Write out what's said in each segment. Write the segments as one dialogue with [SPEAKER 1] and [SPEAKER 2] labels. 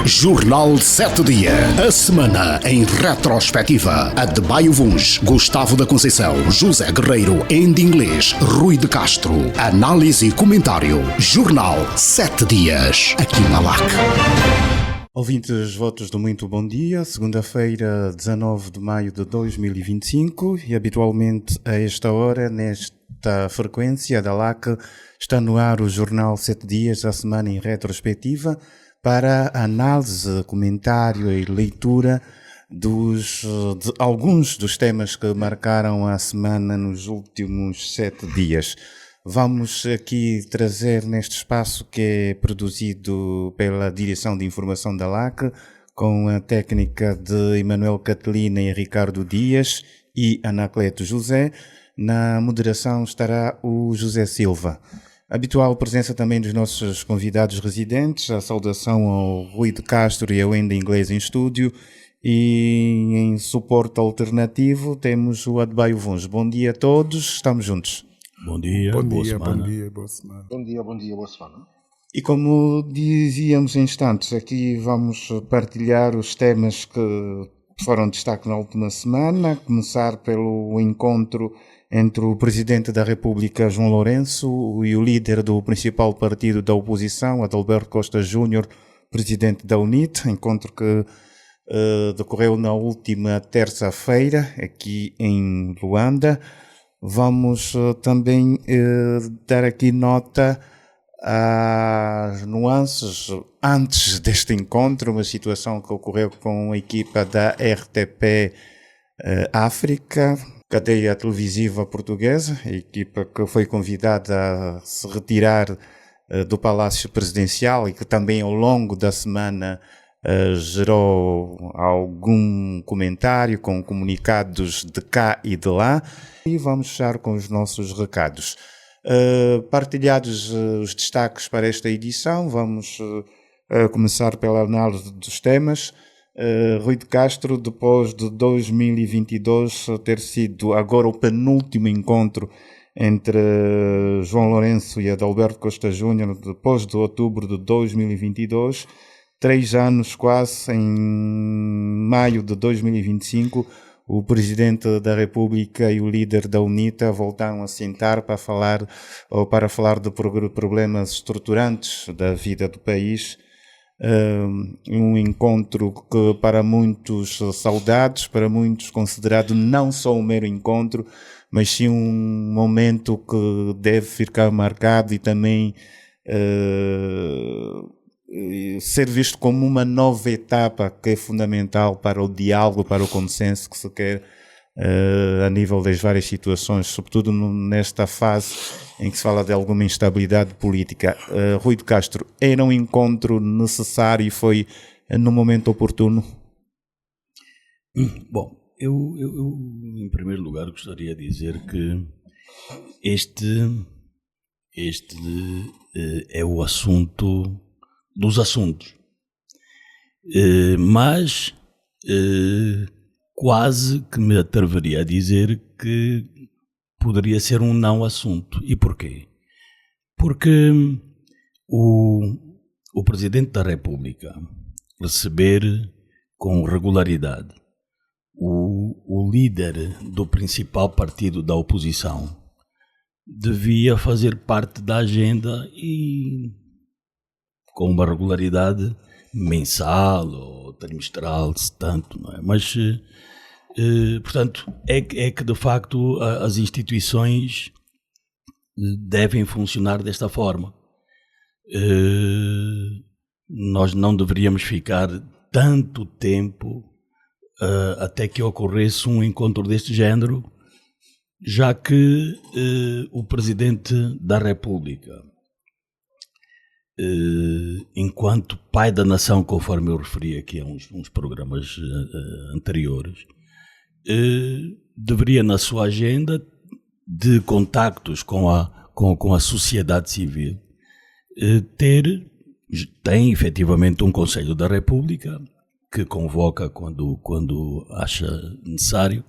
[SPEAKER 1] Jornal 7 Dias. A semana em retrospectiva. A de Baio Vuns, Gustavo da Conceição, José Guerreiro, Andy Inglês, Rui de Castro. Análise e comentário. Jornal 7 Dias. Aqui na LAC.
[SPEAKER 2] Ouvintes, votos do muito bom dia. Segunda-feira, 19 de maio de 2025. E habitualmente a esta hora, nesta frequência da LAC, está no ar o Jornal 7 Dias, a semana em retrospectiva, para análise, comentário e leitura de alguns dos temas que marcaram a semana nos últimos 7 dias. Vamos aqui trazer neste espaço que é produzido pela Direção de Informação da LAC, com a técnica de Emanuel Catelina e Ricardo Dias e Anacleto José. Na moderação estará o José Silva. Habitual presença também dos nossos convidados residentes, a saudação ao Rui de Castro e ao Andy Inglês em estúdio, e em suporte alternativo temos o Adbaio Vuns. Bom dia a todos, estamos juntos.
[SPEAKER 3] Bom dia, boa semana.
[SPEAKER 4] Boa semana.
[SPEAKER 5] Bom dia, boa semana.
[SPEAKER 2] E como dizíamos em instantes, aqui vamos partilhar os temas que foram destaque na última semana, a começar pelo encontro entre o Presidente da República, João Lourenço, e o líder do principal partido da oposição, Adalberto Costa Júnior, Presidente da UNIT, encontro que decorreu na última terça-feira, aqui em Luanda. Vamos também dar aqui nota às nuances antes deste encontro, uma situação que ocorreu com a equipa da RTP África, cadeia televisiva portuguesa, a equipa que foi convidada a se retirar do Palácio Presidencial e que também ao longo da semana gerou algum comentário com comunicados de cá e de lá. E vamos fechar com os nossos recados. Partilhados os destaques para esta edição, vamos começar pela análise dos temas. Rui de Castro, depois de 2022 ter sido agora o penúltimo encontro entre João Lourenço e Adalberto Costa Júnior, depois de outubro de 2022, 3 anos quase, em maio de 2025, o Presidente da República e o líder da UNITA voltaram a sentar para falar de problemas estruturantes da vida do país. Um encontro que para muitos saudados, para muitos considerado não só um mero encontro, mas sim um momento que deve ficar marcado e também ser visto como uma nova etapa que é fundamental para o diálogo, para o consenso que se quer a nível das várias situações, sobretudo nesta fase em que se fala de alguma instabilidade política. Rui de Castro, era um encontro necessário e foi no momento oportuno?
[SPEAKER 3] Bom, eu em primeiro lugar gostaria de dizer que este é o assunto dos assuntos, mas quase que me atreveria a dizer que poderia ser um não assunto. E porquê? Porque o Presidente da República receber com regularidade o líder do principal partido da oposição devia fazer parte da agenda e com uma regularidade mensal ou trimestral, se tanto, não é? Mas portanto, é que de facto as instituições devem funcionar desta forma. Nós não deveríamos ficar tanto tempo até que ocorresse um encontro deste género, já que o Presidente da República, enquanto pai da nação, conforme eu referi aqui a uns programas anteriores, deveria na sua agenda de contactos com a sociedade civil tem efetivamente um Conselho da República que convoca quando acha necessário,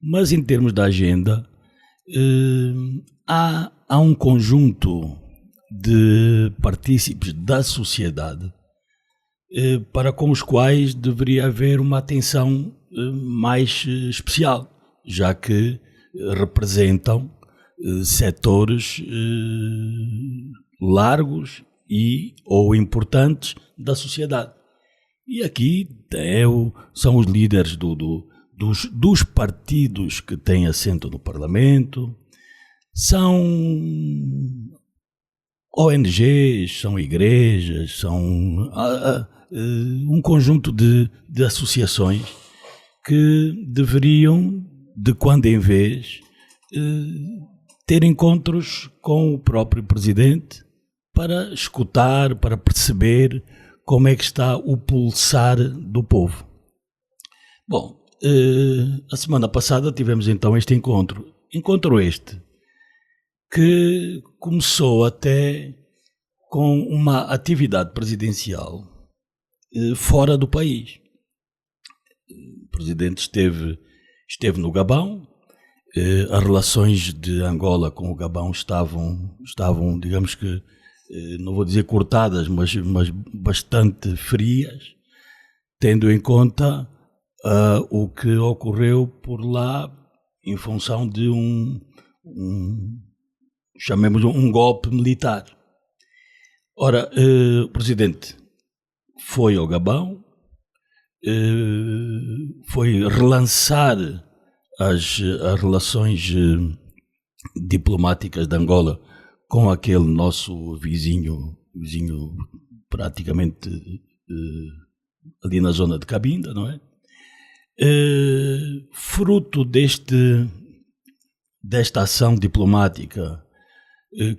[SPEAKER 3] mas em termos da agenda há um conjunto de partícipes da sociedade para com os quais deveria haver uma atenção mais especial, já que representam setores largos ou importantes da sociedade. E aqui são os líderes dos partidos que têm assento no Parlamento, são ONGs, são igrejas, são um conjunto de associações que deveriam, de quando em vez, ter encontros com o próprio Presidente para escutar, para perceber como é que está o pulsar do povo. Bom, a semana passada tivemos então este encontro este que começou até com uma atividade presidencial fora do país. O Presidente esteve no Gabão. As relações de Angola com o Gabão estavam, digamos que, não vou dizer cortadas, mas bastante frias, tendo em conta o que ocorreu por lá em função de chamemos um golpe militar. Ora, o Presidente foi ao Gabão, foi relançar as relações diplomáticas de Angola com aquele nosso vizinho praticamente ali na zona de Cabinda, não é? Fruto desta ação diplomática,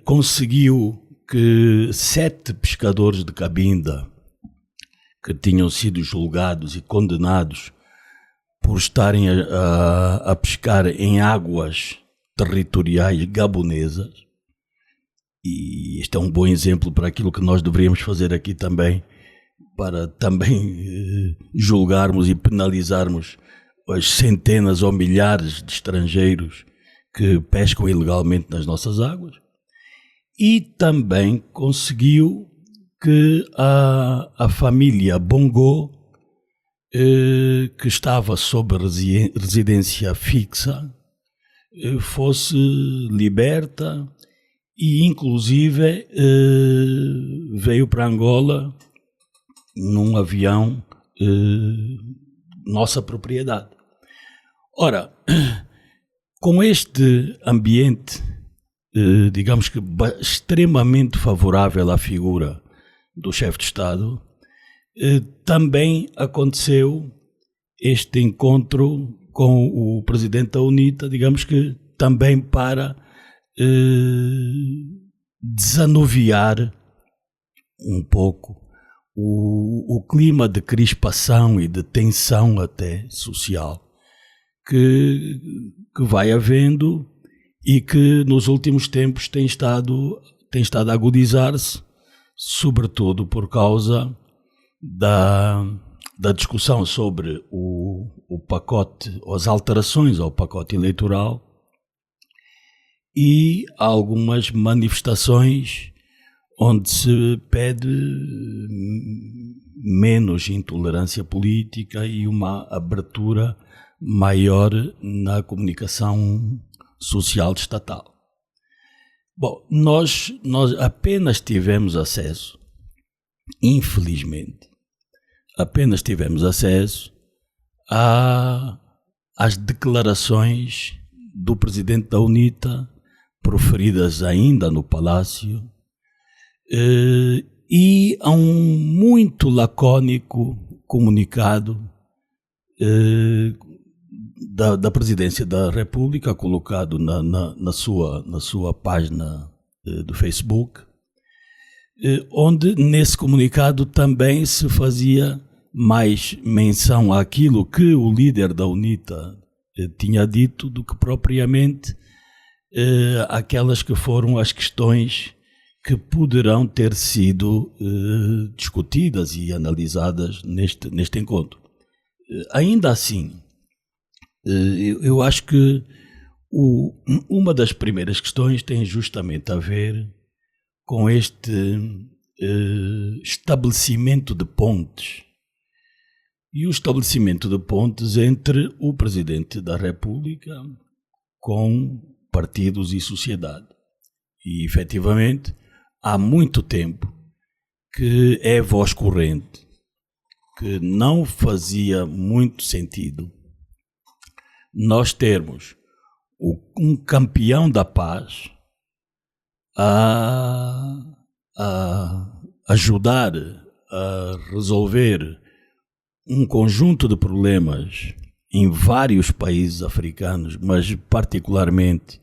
[SPEAKER 3] conseguiu que 7 pescadores de Cabinda, que tinham sido julgados e condenados por estarem a pescar em águas territoriais gabonesas, e este é um bom exemplo para aquilo que nós deveríamos fazer aqui também, para também julgarmos e penalizarmos as centenas ou milhares de estrangeiros que pescam ilegalmente nas nossas águas. E também conseguiu que a família Bongo, que estava sob residência fixa, fosse liberta e inclusive veio para Angola num avião nossa propriedade. Ora, com este ambiente, digamos que extremamente favorável à figura do chefe de Estado, também aconteceu este encontro com o Presidente da UNITA, digamos que também para desanuviar um pouco o clima de crispação e de tensão até social que vai havendo e que nos últimos tempos tem estado a agudizar-se, sobretudo por causa da discussão sobre o pacote, as alterações ao pacote eleitoral e algumas manifestações onde se pede menos intolerância política e uma abertura maior na comunicação social estatal. Bom, nós apenas tivemos acesso, infelizmente, às declarações do Presidente da UNITA, proferidas ainda no Palácio, e a um muito lacônico comunicado da Presidência da República, colocado na sua página do Facebook, onde nesse comunicado também se fazia mais menção àquilo que o líder da UNITA tinha dito do que propriamente aquelas que foram as questões que poderão ter sido discutidas e analisadas neste encontro. Ainda assim, eu acho que uma das primeiras questões tem justamente a ver com este estabelecimento de pontes. E o estabelecimento de pontes entre o Presidente da República com partidos e sociedade. E, efetivamente, há muito tempo que é voz corrente que não fazia muito sentido nós termos um campeão da paz a ajudar a resolver um conjunto de problemas em vários países africanos, mas particularmente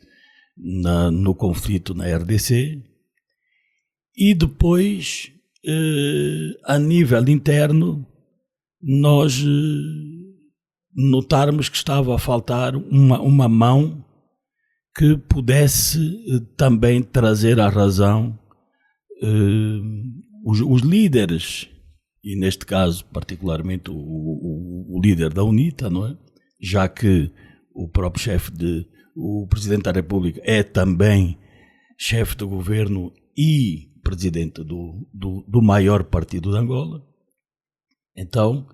[SPEAKER 3] no conflito na RDC, e depois, a nível interno, nós notarmos que estava a faltar uma mão que pudesse também trazer à razão os líderes, e neste caso particularmente o líder da UNITA, não é? Já que o próprio o Presidente da República é também chefe de governo e presidente do maior partido de Angola. Então,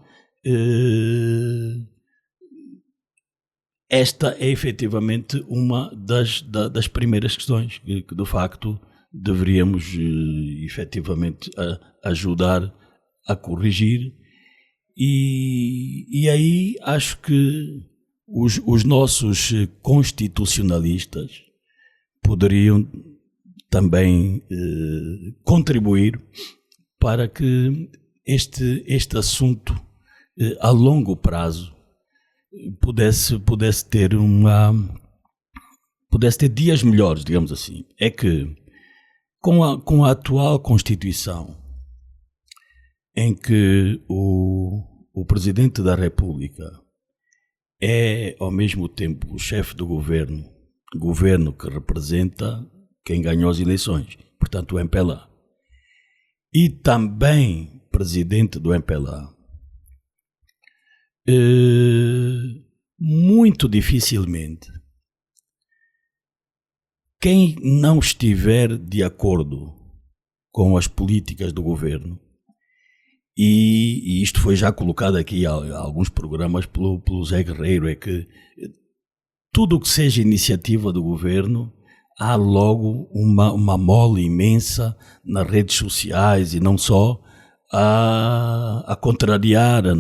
[SPEAKER 3] esta é efetivamente uma das primeiras questões que de facto deveríamos efetivamente ajudar a corrigir, e aí acho que os nossos constitucionalistas poderiam também contribuir para que este assunto a longo prazo pudesse ter dias melhores, digamos assim. É que com a atual Constituição, em que o Presidente da República é ao mesmo tempo o chefe do governo que representa quem ganhou as eleições, portanto o MPLA, e também presidente do MPLA, muito dificilmente quem não estiver de acordo com as políticas do governo, e isto foi já colocado aqui há alguns programas pelo Zé Guerreiro, é que tudo o que seja iniciativa do governo, há logo uma mole imensa nas redes sociais, e não só, a contrariar, a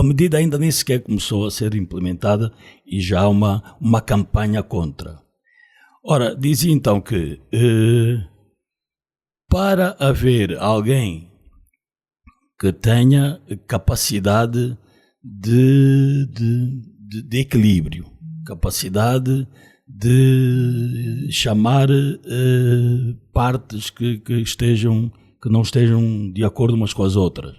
[SPEAKER 3] medida ainda nem sequer começou a ser implementada e já há uma campanha contra. Ora, dizia então que para haver alguém que tenha capacidade de equilíbrio, capacidade de chamar partes que não estejam de acordo umas com as outras,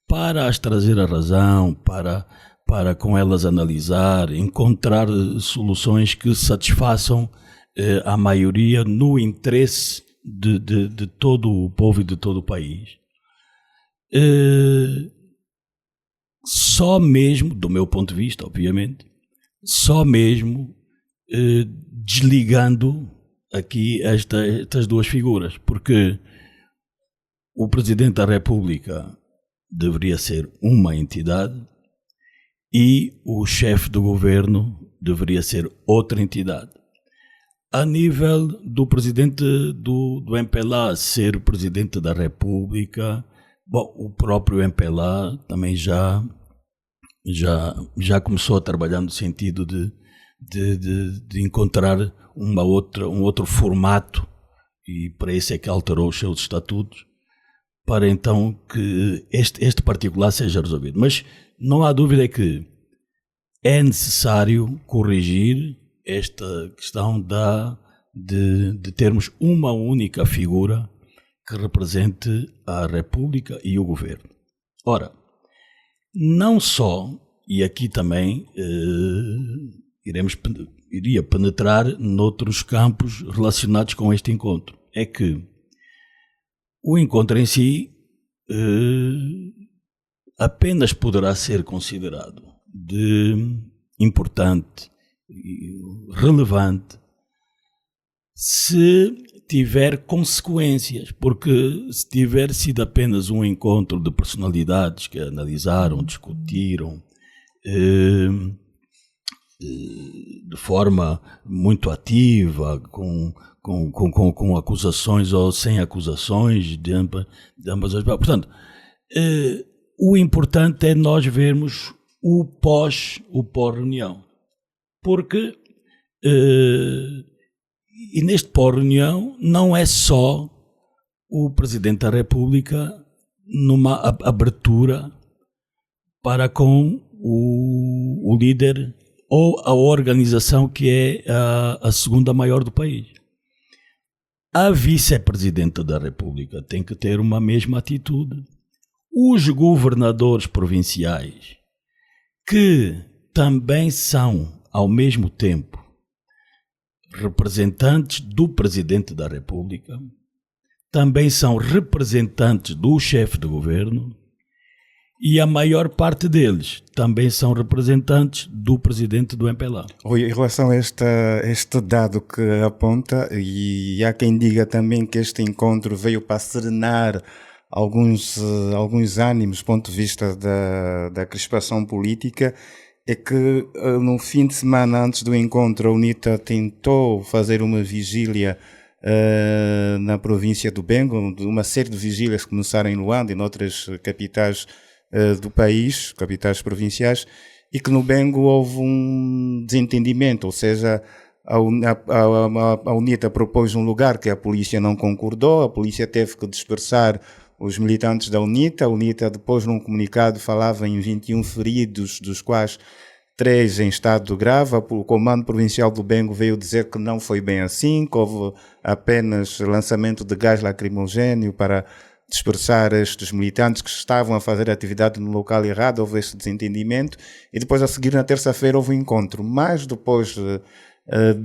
[SPEAKER 3] para as trazer à razão, para com elas analisar, encontrar soluções que satisfaçam a maioria no interesse de todo o povo e de todo o país. Só mesmo, do meu ponto de vista, obviamente, só mesmo desligando aqui estas duas figuras, porque o Presidente da República deveria ser uma entidade e o chefe do governo deveria ser outra entidade. A nível do Presidente do MPLA ser Presidente da República, bom, o próprio MPLA também já começou a trabalhar no sentido de encontrar um outro formato, e para isso é que alterou os seus estatutos, para então que este particular seja resolvido. Mas não há dúvida que é necessário corrigir esta questão de termos uma única figura que represente a República e o Governo. Ora, não só, e aqui também iria penetrar noutros campos relacionados com este encontro, é que o encontro em si apenas poderá ser considerado de importante, relevante, se tiver consequências, porque se tiver sido apenas um encontro de personalidades que analisaram, discutiram de forma muito ativa, com acusações ou sem acusações de ambas as partes. Portanto, o importante é nós vermos o pós-reunião, porque e neste pós-reunião não é só o Presidente da República numa abertura para com o líder ou a organização que é a segunda maior do país. A vice-presidenta da República tem que ter uma mesma atitude. Os governadores provinciais, que também são, ao mesmo tempo, representantes do Presidente da República, também são representantes do chefe de governo, e a maior parte deles também são representantes do presidente do MPLA.
[SPEAKER 2] Rui, em relação a este dado que aponta, e há quem diga também que este encontro veio para serenar alguns ânimos do ponto de vista da crispação política, é que no fim de semana antes do encontro a UNITA tentou fazer uma vigília na província do Bengo, uma série de vigílias que começaram em Luanda e noutras capitais do país, capitais provinciais, e que no Bengo houve um desentendimento, ou seja, a UNITA propôs um lugar que a polícia não concordou, a polícia teve que dispersar os militantes da UNITA. A UNITA depois num comunicado falava em 21 feridos, dos quais 3 em estado grave. O Comando Provincial do Bengo veio dizer que não foi bem assim, que houve apenas lançamento de gás lacrimogéneo para dispersar estes militantes que estavam a fazer atividade no local errado. Houve este desentendimento e depois a seguir na terça-feira houve um encontro, mas depois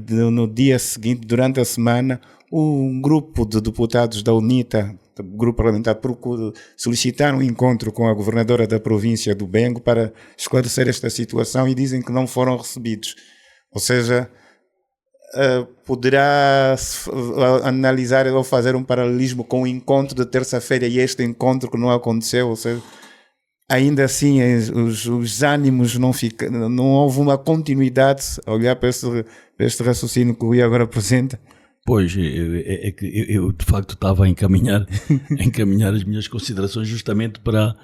[SPEAKER 2] no dia seguinte, durante a semana, um grupo de deputados da UNITA, grupo parlamentar, solicitaram um encontro com a governadora da província do Bengo para esclarecer esta situação e dizem que não foram recebidos. Ou seja, poderá analisar ou fazer um paralelismo com o encontro de terça-feira e este encontro que não aconteceu, ou seja, ainda assim os ânimos não houve uma continuidade a olhar para este raciocínio que o Rui agora apresenta.
[SPEAKER 3] Pois, é que eu de facto estava a encaminhar as minhas considerações justamente para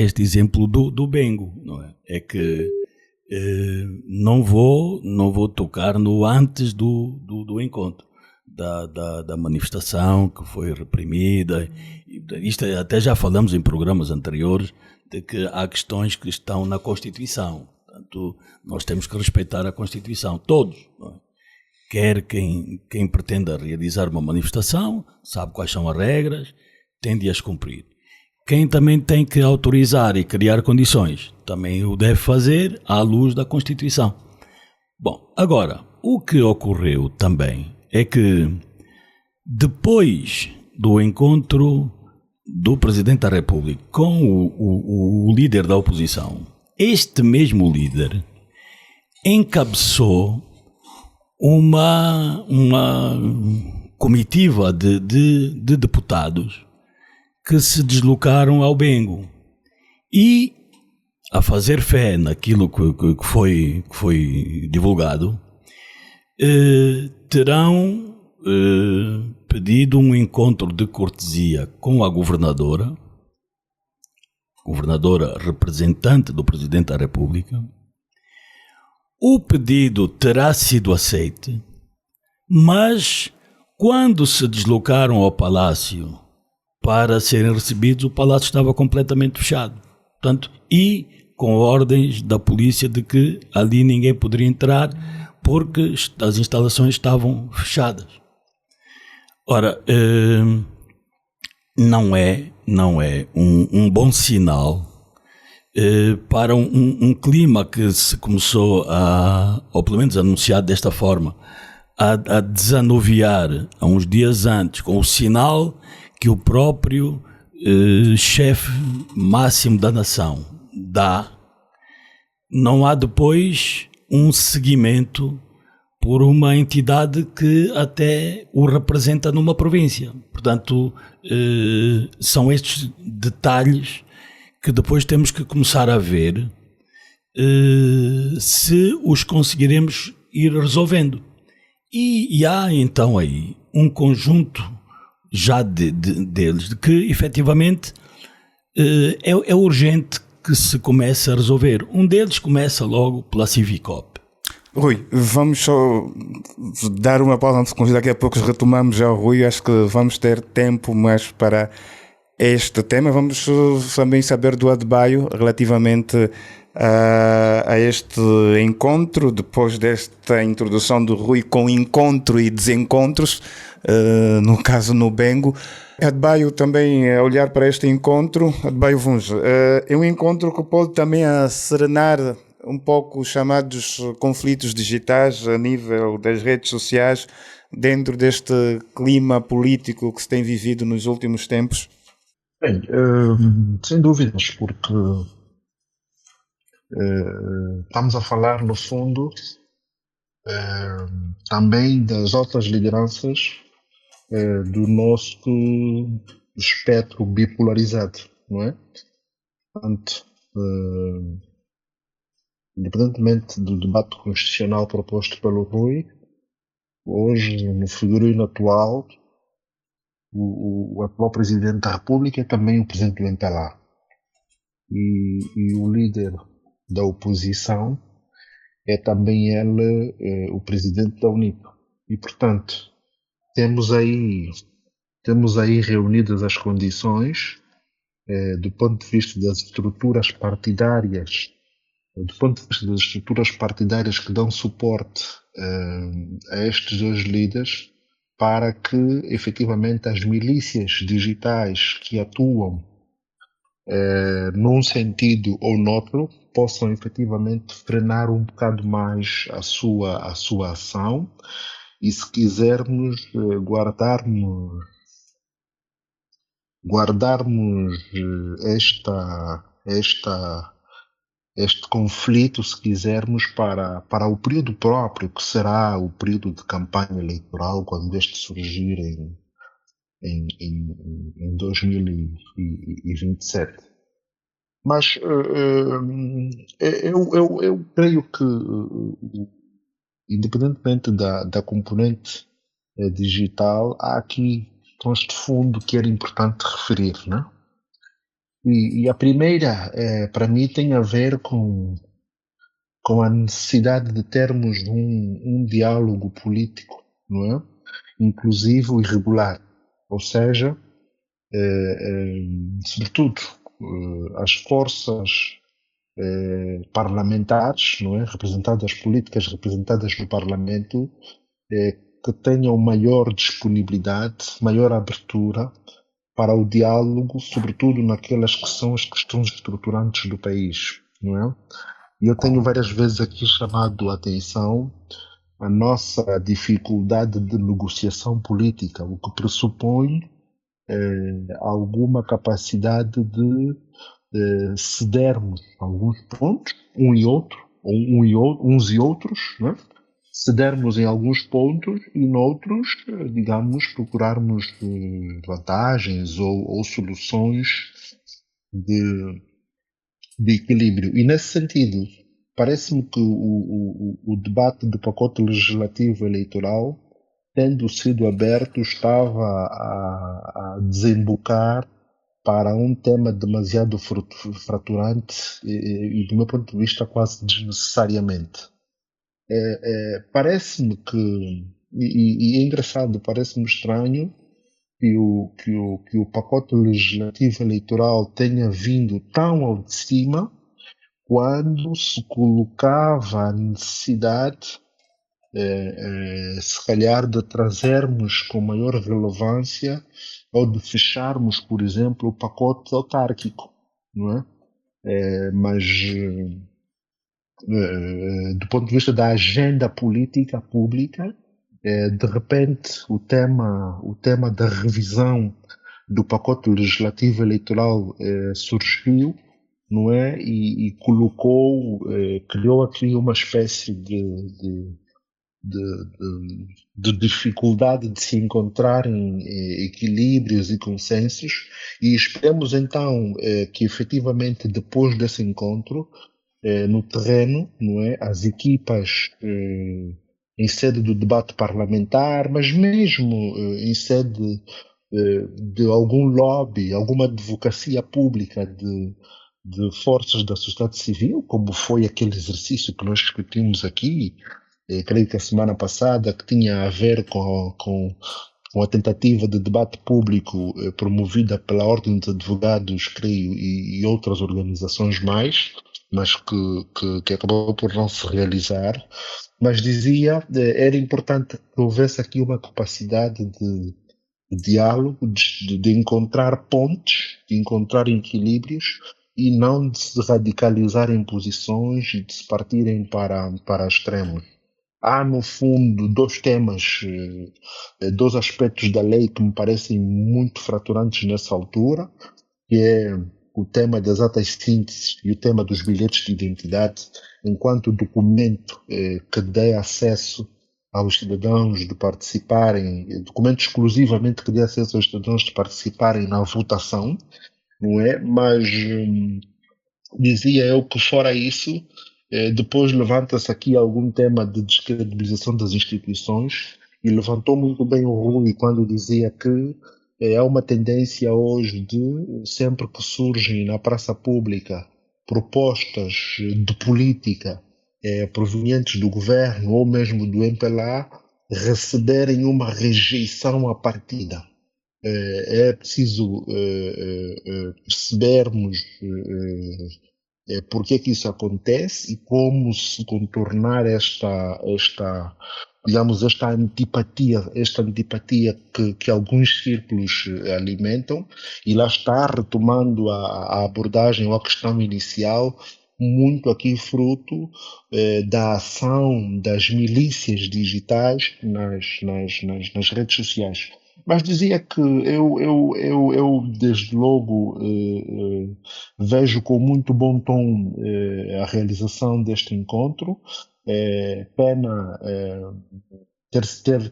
[SPEAKER 3] este exemplo do Bengo, não é? É que não vou tocar no antes do encontro, da manifestação que foi reprimida. Isto até já falamos em programas anteriores, de que há questões que estão na Constituição. Portanto, nós temos que respeitar a Constituição, todos, não é? Quer quem pretenda realizar uma manifestação, sabe quais são as regras, tem de as cumprir. Quem também tem que autorizar e criar condições, também o deve fazer à luz da Constituição. Bom, agora, o que ocorreu também é que, depois do encontro do Presidente da República com o líder da oposição, este mesmo líder encabeçou uma comitiva de deputados que se deslocaram ao Bengo e, a fazer fé naquilo que foi divulgado, terão pedido um encontro de cortesia com a governadora representante do Presidente da República. O pedido terá sido aceito, mas quando se deslocaram ao palácio para serem recebidos, o palácio estava completamente fechado. Portanto, e com ordens da polícia de que ali ninguém poderia entrar porque as instalações estavam fechadas. Ora, não é um bom sinal para um clima que se começou ou pelo menos anunciado desta forma, a desanuviar há uns dias antes, com o sinal que o próprio chefe máximo da nação dá. Não há depois um seguimento por uma entidade que até o representa numa província. Portanto, são estes detalhes que depois temos que começar a ver se os conseguiremos ir resolvendo. E há então aí um conjunto já deles de que efetivamente é urgente que se comece a resolver. Um deles começa logo pela Civicop.
[SPEAKER 2] Rui, vamos só dar uma pausa antes de daqui a pouco retomamos já o Rui. Acho que vamos ter tempo mais para este tema. Vamos também saber do Adebayo relativamente a este encontro, depois desta introdução do Rui com encontro e desencontros, no caso no Bengo. Adebayo também a olhar para este encontro, Adebayo Vuns, é um encontro que pode também serenar um pouco os chamados conflitos digitais a nível das redes sociais dentro deste clima político que se tem vivido nos últimos tempos?
[SPEAKER 4] Bem, sem dúvidas, porque estamos a falar, no fundo, também das outras lideranças do nosso espectro bipolarizado, não é? Portanto, independentemente do debate constitucional proposto pelo Rui, hoje, no figurino atual, o atual Presidente da República é também o Presidente do MPLA. E o líder da oposição é também ele o Presidente da UNIP. E, portanto, temos aí reunidas as condições do ponto de vista das estruturas partidárias, que dão suporte a estes dois líderes, para que efetivamente as milícias digitais que atuam num sentido ou noutro possam efetivamente frenar um bocado mais a sua ação. E se quisermos guardarmos este conflito, se quisermos, para o período próprio, que será o período de campanha eleitoral, quando este surgir em 2027. Mas eu creio que, independentemente da componente digital, há aqui tons de fundo que era importante referir, né? E a primeira, para mim, tem a ver com a necessidade de termos um diálogo político, não é? Inclusivo e regular. Ou seja, sobretudo, as forças parlamentares, não é? Representadas, políticas representadas no Parlamento, que tenham maior disponibilidade, maior abertura para o diálogo, sobretudo naquelas que são as questões estruturantes do país, não é? E eu tenho várias vezes aqui chamado a atenção a nossa dificuldade de negociação política, o que pressupõe alguma capacidade de cedermos alguns pontos, uns e outros, né? Cedermos em alguns pontos e noutros, digamos, procurarmos vantagens ou soluções de equilíbrio. E nesse sentido, parece-me que o debate do pacote legislativo eleitoral, tendo sido aberto, estava a desembocar para um tema demasiado fraturante e, do meu ponto de vista, quase desnecessariamente. Parece-me que, e é engraçado, parece-me estranho que o pacote legislativo eleitoral tenha vindo tão ao de cima quando se colocava a necessidade, se calhar, de trazermos com maior relevância ou de fecharmos, por exemplo, o pacote autárquico, não é? Mas do ponto de vista da agenda política pública, de repente o tema da revisão do pacote legislativo eleitoral surgiu, não é? E criou aqui uma espécie de de dificuldade de se encontrar em equilíbrios e consensos, e esperemos então que efetivamente depois desse encontro, no terreno, não é, as equipas em sede do debate parlamentar, mas mesmo em sede de algum lobby, alguma advocacia pública de forças da sociedade civil, como foi aquele exercício que nós discutimos aqui, creio que a semana passada, que tinha a ver com a tentativa de debate público promovida pela Ordem dos Advogados, creio, e outras organizações mais, mas que acabou por não se realizar. Mas dizia, era importante que houvesse aqui uma capacidade de diálogo, de encontrar pontes, de encontrar equilíbrios, e não de se radicalizar em posições e de se partirem para extremos. Há, no fundo, dois temas, dois aspectos da lei que me parecem muito fraturantes nessa altura, que é o tema das atas sínteses e o tema dos bilhetes de identidade, enquanto documento que dê acesso aos cidadãos de participarem, documento exclusivamente que dê acesso aos cidadãos de participarem na votação, não é? Mas dizia eu que fora isso, depois levanta-se aqui algum tema de descredibilização das instituições, e levantou muito bem o Rui quando dizia que há uma tendência hoje de, sempre que surgem na praça pública propostas de política provenientes do governo ou mesmo do MPLA, receberem uma rejeição à partida. É preciso percebermos por que isso acontece e como se contornar esta antipatia que alguns círculos alimentam, e lá está, retomando a abordagem ou a questão inicial, muito aqui fruto da ação das milícias digitais nas redes sociais. Mas dizia que eu desde logo vejo com muito bom tom a realização deste encontro. Pena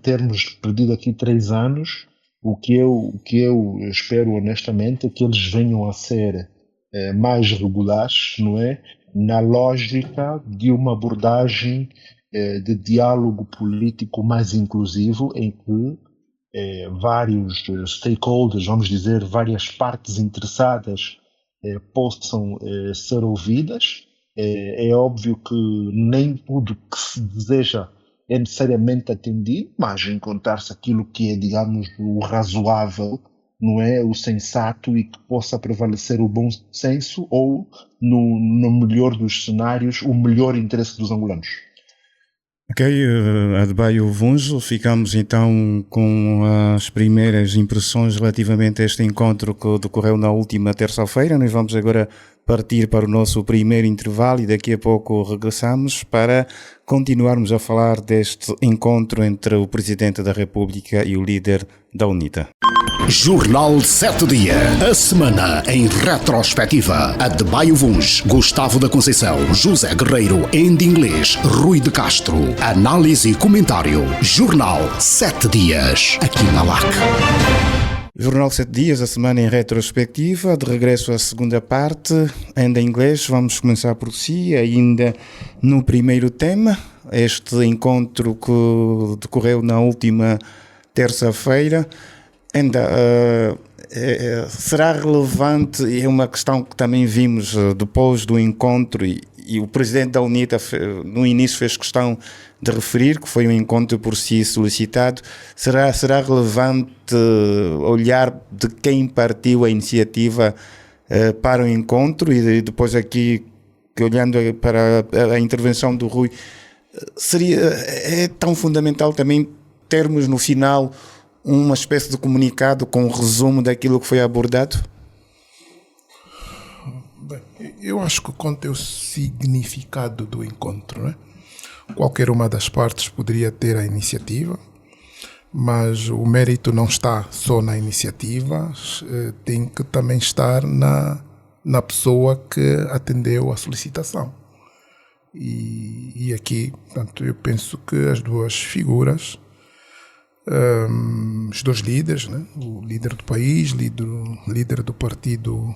[SPEAKER 4] termos perdido aqui 3 anos. O que eu espero honestamente é que eles venham a ser mais regulares, não é? Na lógica de uma abordagem de diálogo político mais inclusivo, em que vários stakeholders, vamos dizer, várias partes interessadas possam ser ouvidas. É óbvio que nem tudo que se deseja é necessariamente atendido, mas encontrar-se aquilo que é, digamos, o razoável, não é? O sensato, e que possa prevalecer o bom senso ou, no melhor dos cenários, o melhor interesse dos angolanos.
[SPEAKER 2] Ok, Adebayo Vunjo, ficamos então com as primeiras impressões relativamente a este encontro que decorreu na última terça-feira. Nós vamos agora partir para o nosso primeiro intervalo e daqui a pouco regressamos para continuarmos a falar deste encontro entre o Presidente da República e o líder da UNITA.
[SPEAKER 1] Jornal 7 Dia. A semana em retrospectiva. Adebayo Vunjo, Gustavo da Conceição, José Guerreiro, Andy Inglês, Rui de Castro. Análise e comentário. Jornal 7 Dias. Aqui na LAC.
[SPEAKER 2] Jornal 7 Dias, a semana em retrospectiva, de regresso à segunda parte, ainda em inglês. Vamos começar por si, ainda no primeiro tema, este encontro que decorreu na última terça-feira. Ainda será relevante, e é uma questão que também vimos depois do encontro, e o Presidente da UNITA no início fez questão de referir que foi um encontro por si solicitado. Será relevante olhar de quem partiu a iniciativa para o encontro, e depois aqui, olhando para a intervenção do Rui, é tão fundamental também termos no final uma espécie de comunicado com um resumo daquilo que foi abordado?
[SPEAKER 5] Bem, eu acho que conta o significado do encontro, né? Qualquer uma das partes poderia ter a iniciativa, mas o mérito não está só na iniciativa, tem que também estar na pessoa que atendeu a solicitação. E aqui, portanto, eu penso que as duas figuras, os dois líderes, né? O líder do país, líder do partido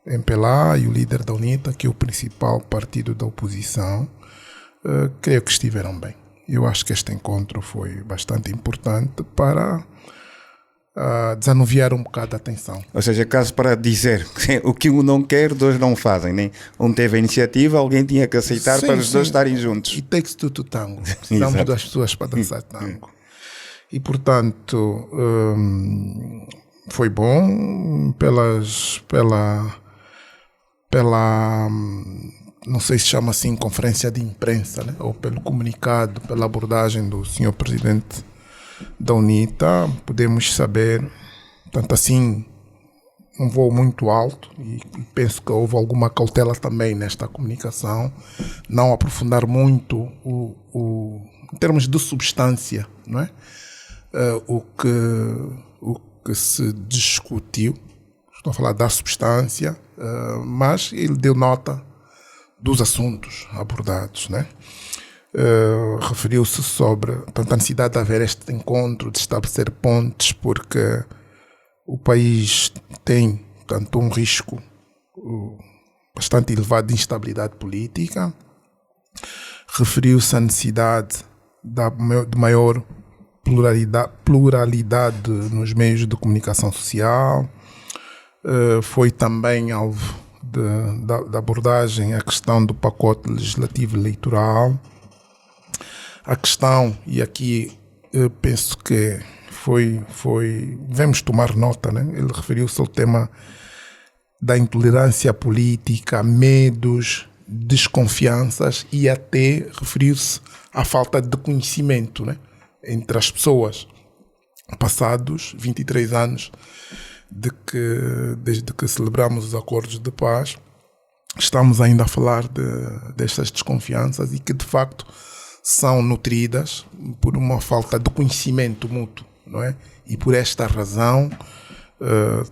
[SPEAKER 5] MPLA e o líder da UNITA, que é o principal partido da oposição, creio que estiveram bem. Eu acho que este encontro foi bastante importante para desanuviar um bocado a tensão.
[SPEAKER 2] Ou seja, caso para dizer o que um não quer, dois não fazem, né? Um teve a iniciativa, alguém tinha que aceitar para os dois estarem juntos.
[SPEAKER 5] It takes two to tango. Precisamos das pessoas para dançar tango. E, portanto, foi bom pela não sei se chama assim conferência de imprensa, né? Ou pelo comunicado, pela abordagem do senhor presidente da UNITA, podemos saber, tanto assim, um voo muito alto, e penso que houve alguma cautela também nesta comunicação, não aprofundar muito em termos de substância, não é? O que se discutiu, estou a falar da substância, mas ele deu nota dos assuntos abordados, né? Referiu-se sobre a necessidade de haver este encontro, de estabelecer pontes, porque o país tem, portanto, um risco bastante elevado de instabilidade política. Referiu-se à necessidade de maior pluralidade nos meios de comunicação social. Foi também alvo da abordagem a questão do pacote legislativo eleitoral. A questão, e aqui eu penso que devemos tomar nota, né? Ele referiu-se ao tema da intolerância política, medos, desconfianças, e até referiu-se à falta de conhecimento, né? Entre as pessoas. Passados 23 anos desde que celebramos os acordos de paz, estamos ainda a falar destas desconfianças, e que de facto são nutridas por uma falta de conhecimento mútuo, não é? E por esta razão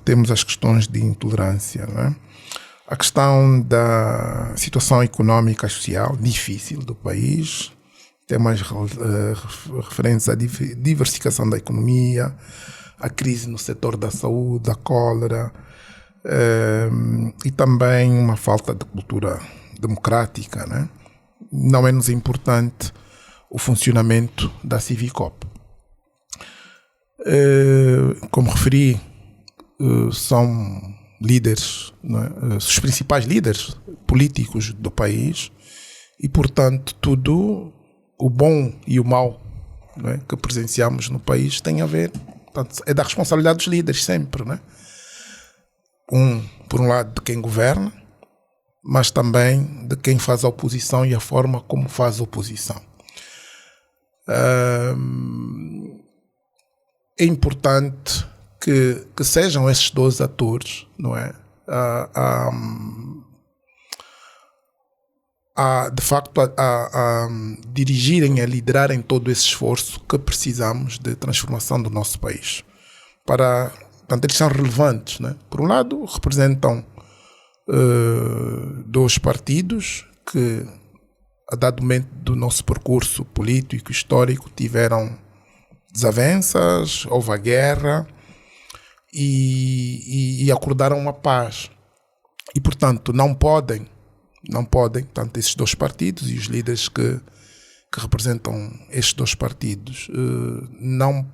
[SPEAKER 5] temos as questões de intolerância, não é? A questão da situação económica e social difícil do país, temas referentes à diversificação da economia, a crise no setor da saúde, a cólera, e também uma falta de cultura democrática, né? Não menos importante, o funcionamento da Civicop. Como referi, são líderes, né? Os principais líderes políticos do país, e, portanto, tudo o bom e o mau, né, que presenciamos no país tem a ver, portanto, é da responsabilidade dos líderes sempre, né? Por um lado, de quem governa, mas também de quem faz a oposição e a forma como faz a oposição. É importante que sejam esses dois atores, não é? De facto, a dirigirem, a liderarem todo esse esforço que precisamos de transformação do nosso país. Portanto, eles são relevantes, né? Por um lado, representam dois partidos que, a dado momento do nosso percurso político e histórico, tiveram desavenças, houve a guerra e acordaram uma paz. E, portanto, não podem, tanto esses dois partidos e os líderes que representam estes dois partidos, não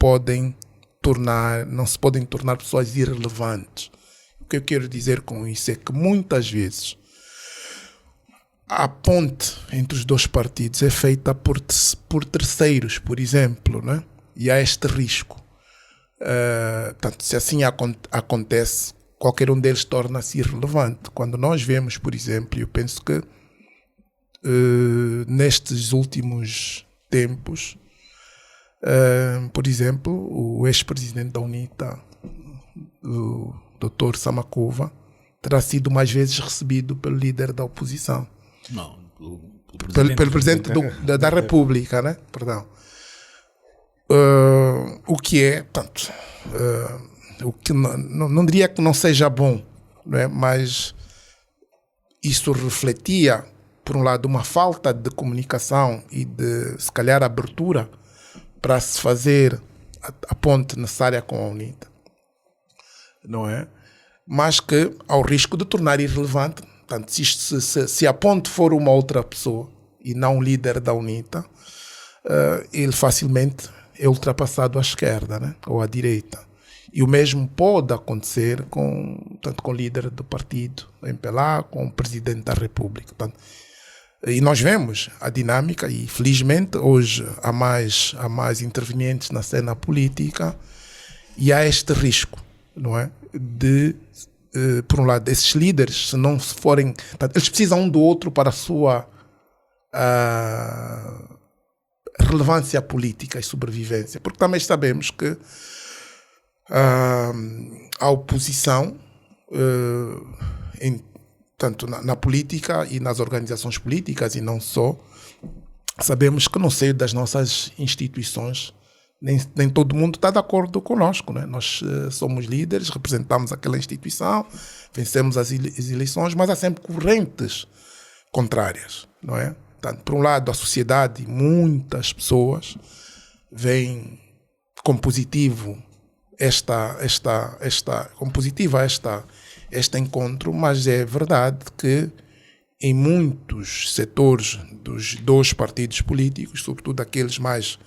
[SPEAKER 5] se podem tornar pessoas irrelevantes. O que eu quero dizer com isso é que muitas vezes a ponte entre os dois partidos é feita por terceiros, por exemplo, né? E há este risco. Portanto, se assim acontece, qualquer um deles torna-se irrelevante. Quando nós vemos, por exemplo, eu penso que nestes últimos tempos, por exemplo, o ex-presidente da UNITA, o Dr. Samakuva, terá sido mais vezes recebido pelo líder da oposição.
[SPEAKER 3] Não,
[SPEAKER 5] pelo presidente da República, né? Perdão. O que é, portanto, o que não diria que não seja bom, não é? Mas isso refletia por um lado, uma falta de comunicação e de, se calhar, abertura para se fazer a ponte necessária com a UNITA, não é? Mas que, ao risco de tornar irrelevante, portanto, se a ponte for uma outra pessoa e não o líder da UNITA, ele facilmente é ultrapassado à esquerda, né? Ou à direita. E o mesmo pode acontecer tanto com o líder do partido, o MPLA, com o presidente da República. Portanto, e nós vemos a dinâmica e, felizmente, hoje há mais intervenientes na cena política e há este risco, não é? De, por um lado, esses líderes, se não forem... Portanto, eles precisam um do outro para a sua relevância política e sobrevivência. Porque também sabemos que a oposição, tanto na política e nas organizações políticas, e não só, sabemos que no seio das nossas instituições nem todo mundo está de acordo conosco, né? Nós somos líderes, representamos aquela instituição, vencemos as eleições, mas há sempre correntes contrárias, não é? Portanto, por um lado, a sociedade, muitas pessoas veem como positivo este encontro, mas é verdade que em muitos setores dos dois partidos políticos, sobretudo aqueles mais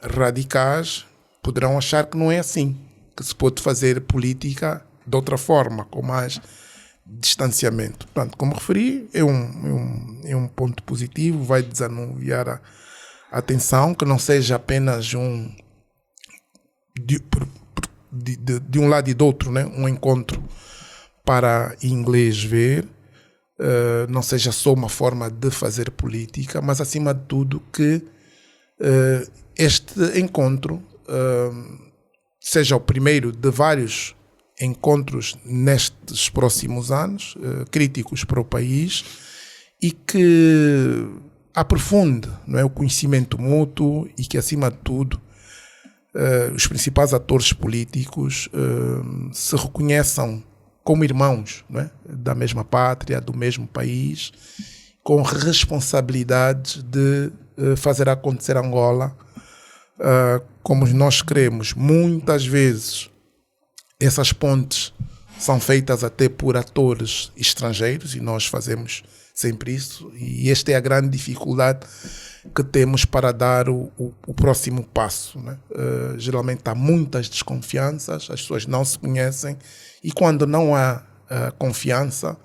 [SPEAKER 5] radicais, poderão achar que não é assim, que se pode fazer política de outra forma, com mais distanciamento. Portanto, como referi, é um ponto positivo, vai desanuviar a atenção, que não seja apenas de um lado e do outro, né? Um encontro para inglês ver, não seja só uma forma de fazer política, mas acima de tudo que este encontro seja o primeiro de vários encontros nestes próximos anos, críticos para o país, e que aprofunde, não é, o conhecimento mútuo e que, acima de tudo, os principais atores políticos se reconheçam como irmãos, não é, da mesma pátria, do mesmo país, com responsabilidade de fazer acontecer Angola como nós queremos. Muitas vezes essas pontes são feitas até por atores estrangeiros e nós fazemos sempre isso, e esta é a grande dificuldade que temos para dar o próximo passo, né? Geralmente há muitas desconfianças, as pessoas não se conhecem, e quando não há confiança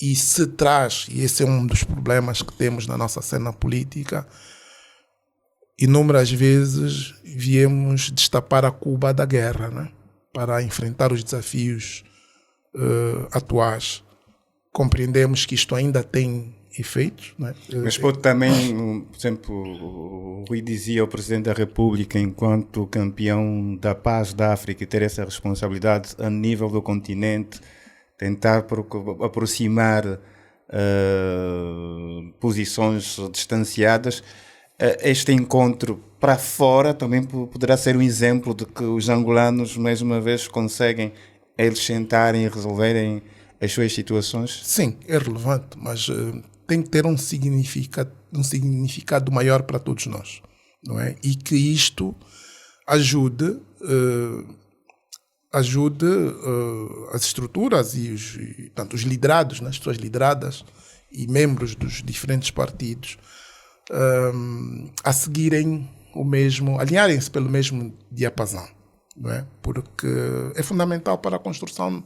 [SPEAKER 5] e se traz, e esse é um dos problemas que temos na nossa cena política, inúmeras vezes viemos destapar a cuba da guerra, né? Para enfrentar os desafios atuais. Compreendemos que isto ainda tem efeitos, né?
[SPEAKER 2] Mas pode também, por exemplo, o Rui dizia ao Presidente da República, enquanto campeão da paz da África, ter essa responsabilidade a nível do continente, tentar aproximar posições distanciadas. Este encontro para fora também poderá ser um exemplo de que os angolanos, mais uma vez, conseguem eles sentarem e resolverem as suas situações?
[SPEAKER 5] Sim, é relevante, mas tem que ter um significado maior para todos nós, não é? E que isto ajude as estruturas e tanto os liderados, né, as pessoas lideradas e membros dos diferentes partidos a seguirem o mesmo, alinharem-se pelo mesmo diapasão, não é? Porque é fundamental para a construção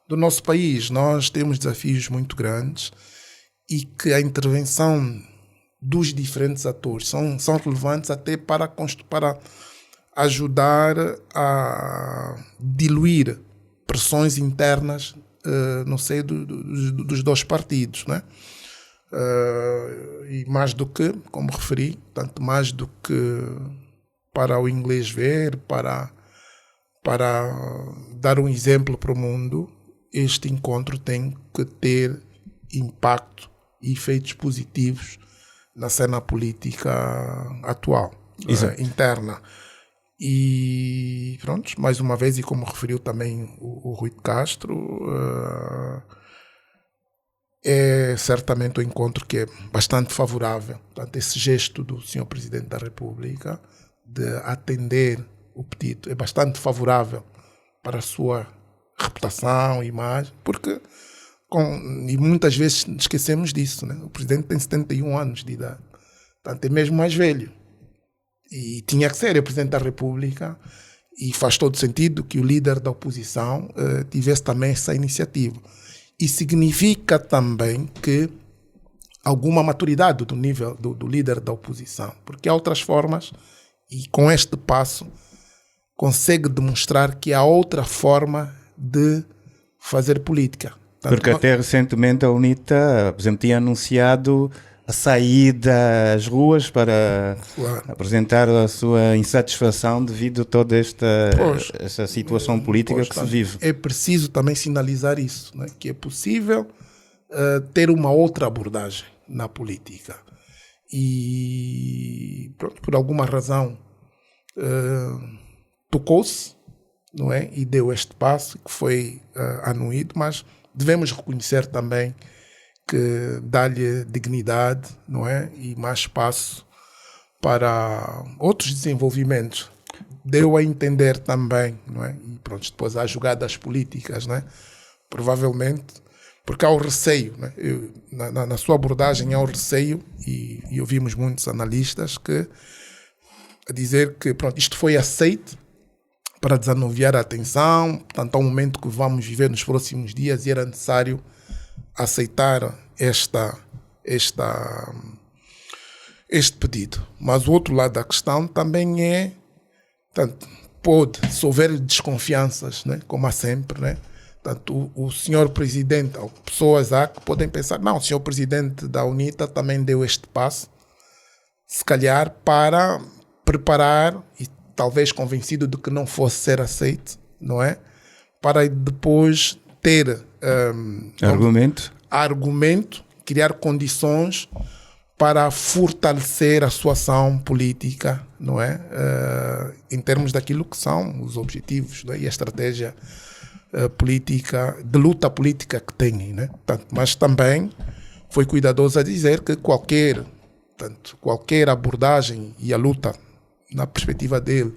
[SPEAKER 5] do nosso país. Nós temos desafios muito grandes e que a intervenção dos diferentes atores são relevantes até para ajudar a diluir pressões internas no seio dos dois partidos, né? E mais do que, como referi, tanto mais do que para o inglês ver, para dar um exemplo para o mundo, este encontro tem que ter impacto e efeitos positivos na cena política atual, interna. E pronto, mais uma vez, e como referiu também o Rui de Castro, é certamente um encontro que é bastante favorável. Portanto, esse gesto do Sr. Presidente da República de atender o pedido é bastante favorável para a sua reputação, imagem, porque e muitas vezes esquecemos disso, né? O Presidente tem 71 anos de idade, portanto é mesmo mais velho. E tinha que ser o Presidente da República, e faz todo sentido que o líder da oposição tivesse também essa iniciativa. E significa também que alguma maturidade do nível do líder da oposição, porque há outras formas, e com este passo consegue demonstrar que há outra forma de fazer política. Portanto,
[SPEAKER 2] porque até recentemente a UNITA, por exemplo, tinha anunciado a saída às ruas para apresentar a sua insatisfação devido a toda esta situação política que se vive.
[SPEAKER 5] É preciso também sinalizar isso, né? Que é possível ter uma outra abordagem na política. E pronto, por alguma razão tocou-se, não é? E deu este passo que foi anuído, mas devemos reconhecer também que dá-lhe dignidade, não é? E mais espaço para outros desenvolvimentos. Deu a entender também, não é? E pronto, depois há jogadas políticas, não é? Provavelmente, porque há o receio, né? Na sua abordagem há o receio, e ouvimos muitos analistas a dizer que pronto, isto foi aceito para desanuviar a atenção, portanto há um momento que vamos viver nos próximos dias e era necessário aceitar este pedido. Mas o outro lado da questão também é, portanto, se houver desconfianças, né, como há sempre, né, portanto, o senhor presidente, pessoas há que podem pensar, não, o senhor presidente da UNITA também deu este passo, se calhar para preparar, e talvez convencido de que não fosse ser aceito, não é? Para depois ter argumento, criar condições para fortalecer a sua ação política, não é? Em termos daquilo que são os objetivos, não é? E a estratégia política, de luta política que têm, né? Portanto, mas também foi cuidadoso a dizer que qualquer abordagem e a luta, na perspectiva dele,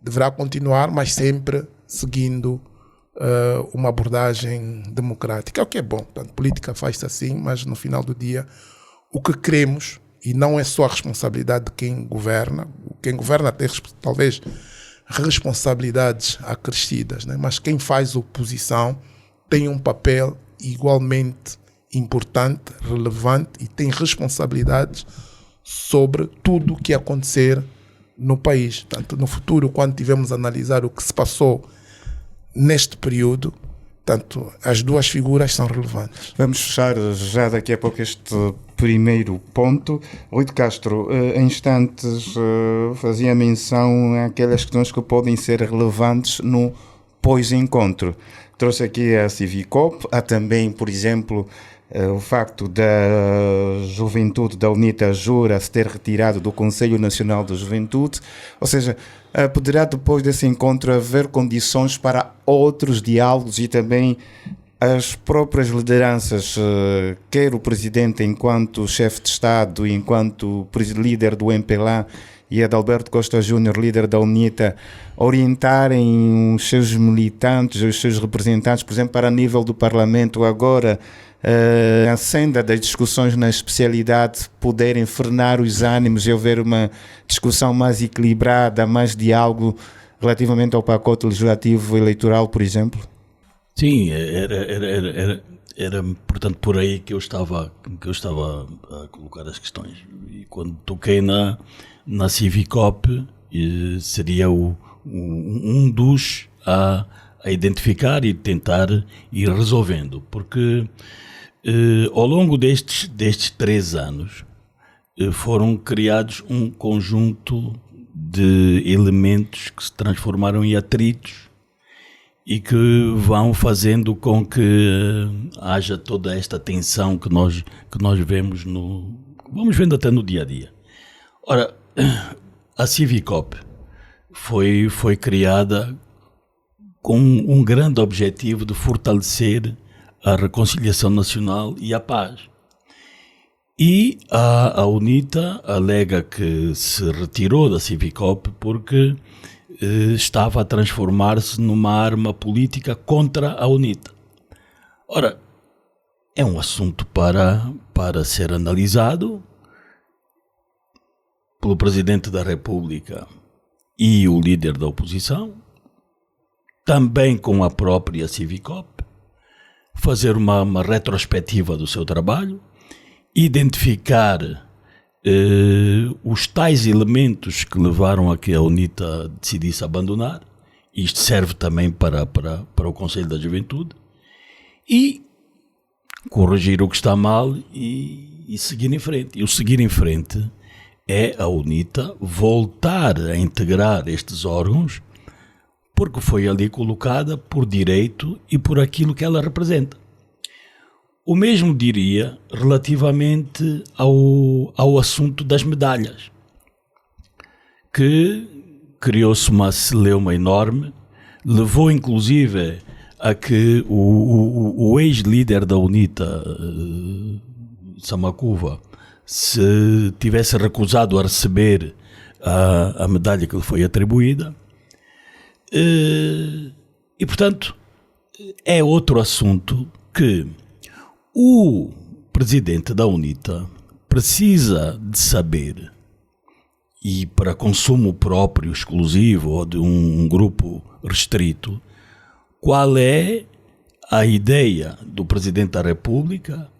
[SPEAKER 5] deverá continuar, mas sempre seguindo uma abordagem democrática, o que é bom. Portanto, política faz-se assim, mas no final do dia o que queremos, e não é só a responsabilidade de quem governa tem talvez responsabilidades acrescidas, né? Mas quem faz oposição tem um papel igualmente importante, relevante, e tem responsabilidades sobre tudo o que acontecer no país. Portanto, no futuro, quando tivermos a analisar o que se passou neste período, portanto, as duas figuras são relevantes.
[SPEAKER 2] Vamos fechar já daqui a pouco este primeiro ponto. Rui de Castro, em instantes fazia menção àquelas questões que podem ser relevantes no pós-encontro. Trouxe aqui a Civicop, há também, por exemplo, o facto da juventude da UNITA Jura se ter retirado do Conselho Nacional da Juventude, ou seja, poderá depois desse encontro haver condições para outros diálogos e também as próprias lideranças, quer o Presidente enquanto chefe de Estado, enquanto líder do MPLA, e Adalberto Costa Júnior, líder da UNITA, orientarem os seus militantes, os seus representantes, por exemplo, para nível do Parlamento agora, a senda das discussões na especialidade, poderem frenar os ânimos e haver uma discussão mais equilibrada, mais diálogo relativamente ao pacote legislativo eleitoral, por exemplo?
[SPEAKER 3] Sim, era portanto por aí que eu estava a colocar as questões. E quando toquei na Civicop, seria um dos a identificar e tentar ir resolvendo, porque ao longo destes 3 anos foram criados um conjunto de elementos que se transformaram em atritos e que vão fazendo com que haja toda esta tensão que nós vemos vamos vendo até no dia a dia. Ora, a Civicop foi criada com um grande objetivo de fortalecer a reconciliação nacional e a paz. E a UNITA alega que se retirou da Civicop porque estava a transformar-se numa arma política contra a UNITA. Ora, é um assunto para ser analisado pelo Presidente da República e o líder da oposição, também com a própria Civicop, fazer uma retrospectiva do seu trabalho, identificar os tais elementos que levaram a que a UNITA decidisse abandonar. Isto serve também para o Conselho da Juventude, e corrigir o que está mal e seguir em frente. E o seguir em frente é a UNITA voltar a integrar estes órgãos, porque foi ali colocada por direito e por aquilo que ela representa. O mesmo diria relativamente ao assunto das medalhas, que criou-se uma celeuma enorme, levou inclusive a que o ex-líder da UNITA, Samakuva, se tivesse recusado a receber a medalha que lhe foi atribuída. E, portanto, é outro assunto que o presidente da UNITA precisa de saber, e para consumo próprio, exclusivo, ou de um grupo restrito, qual é a ideia do Presidente da República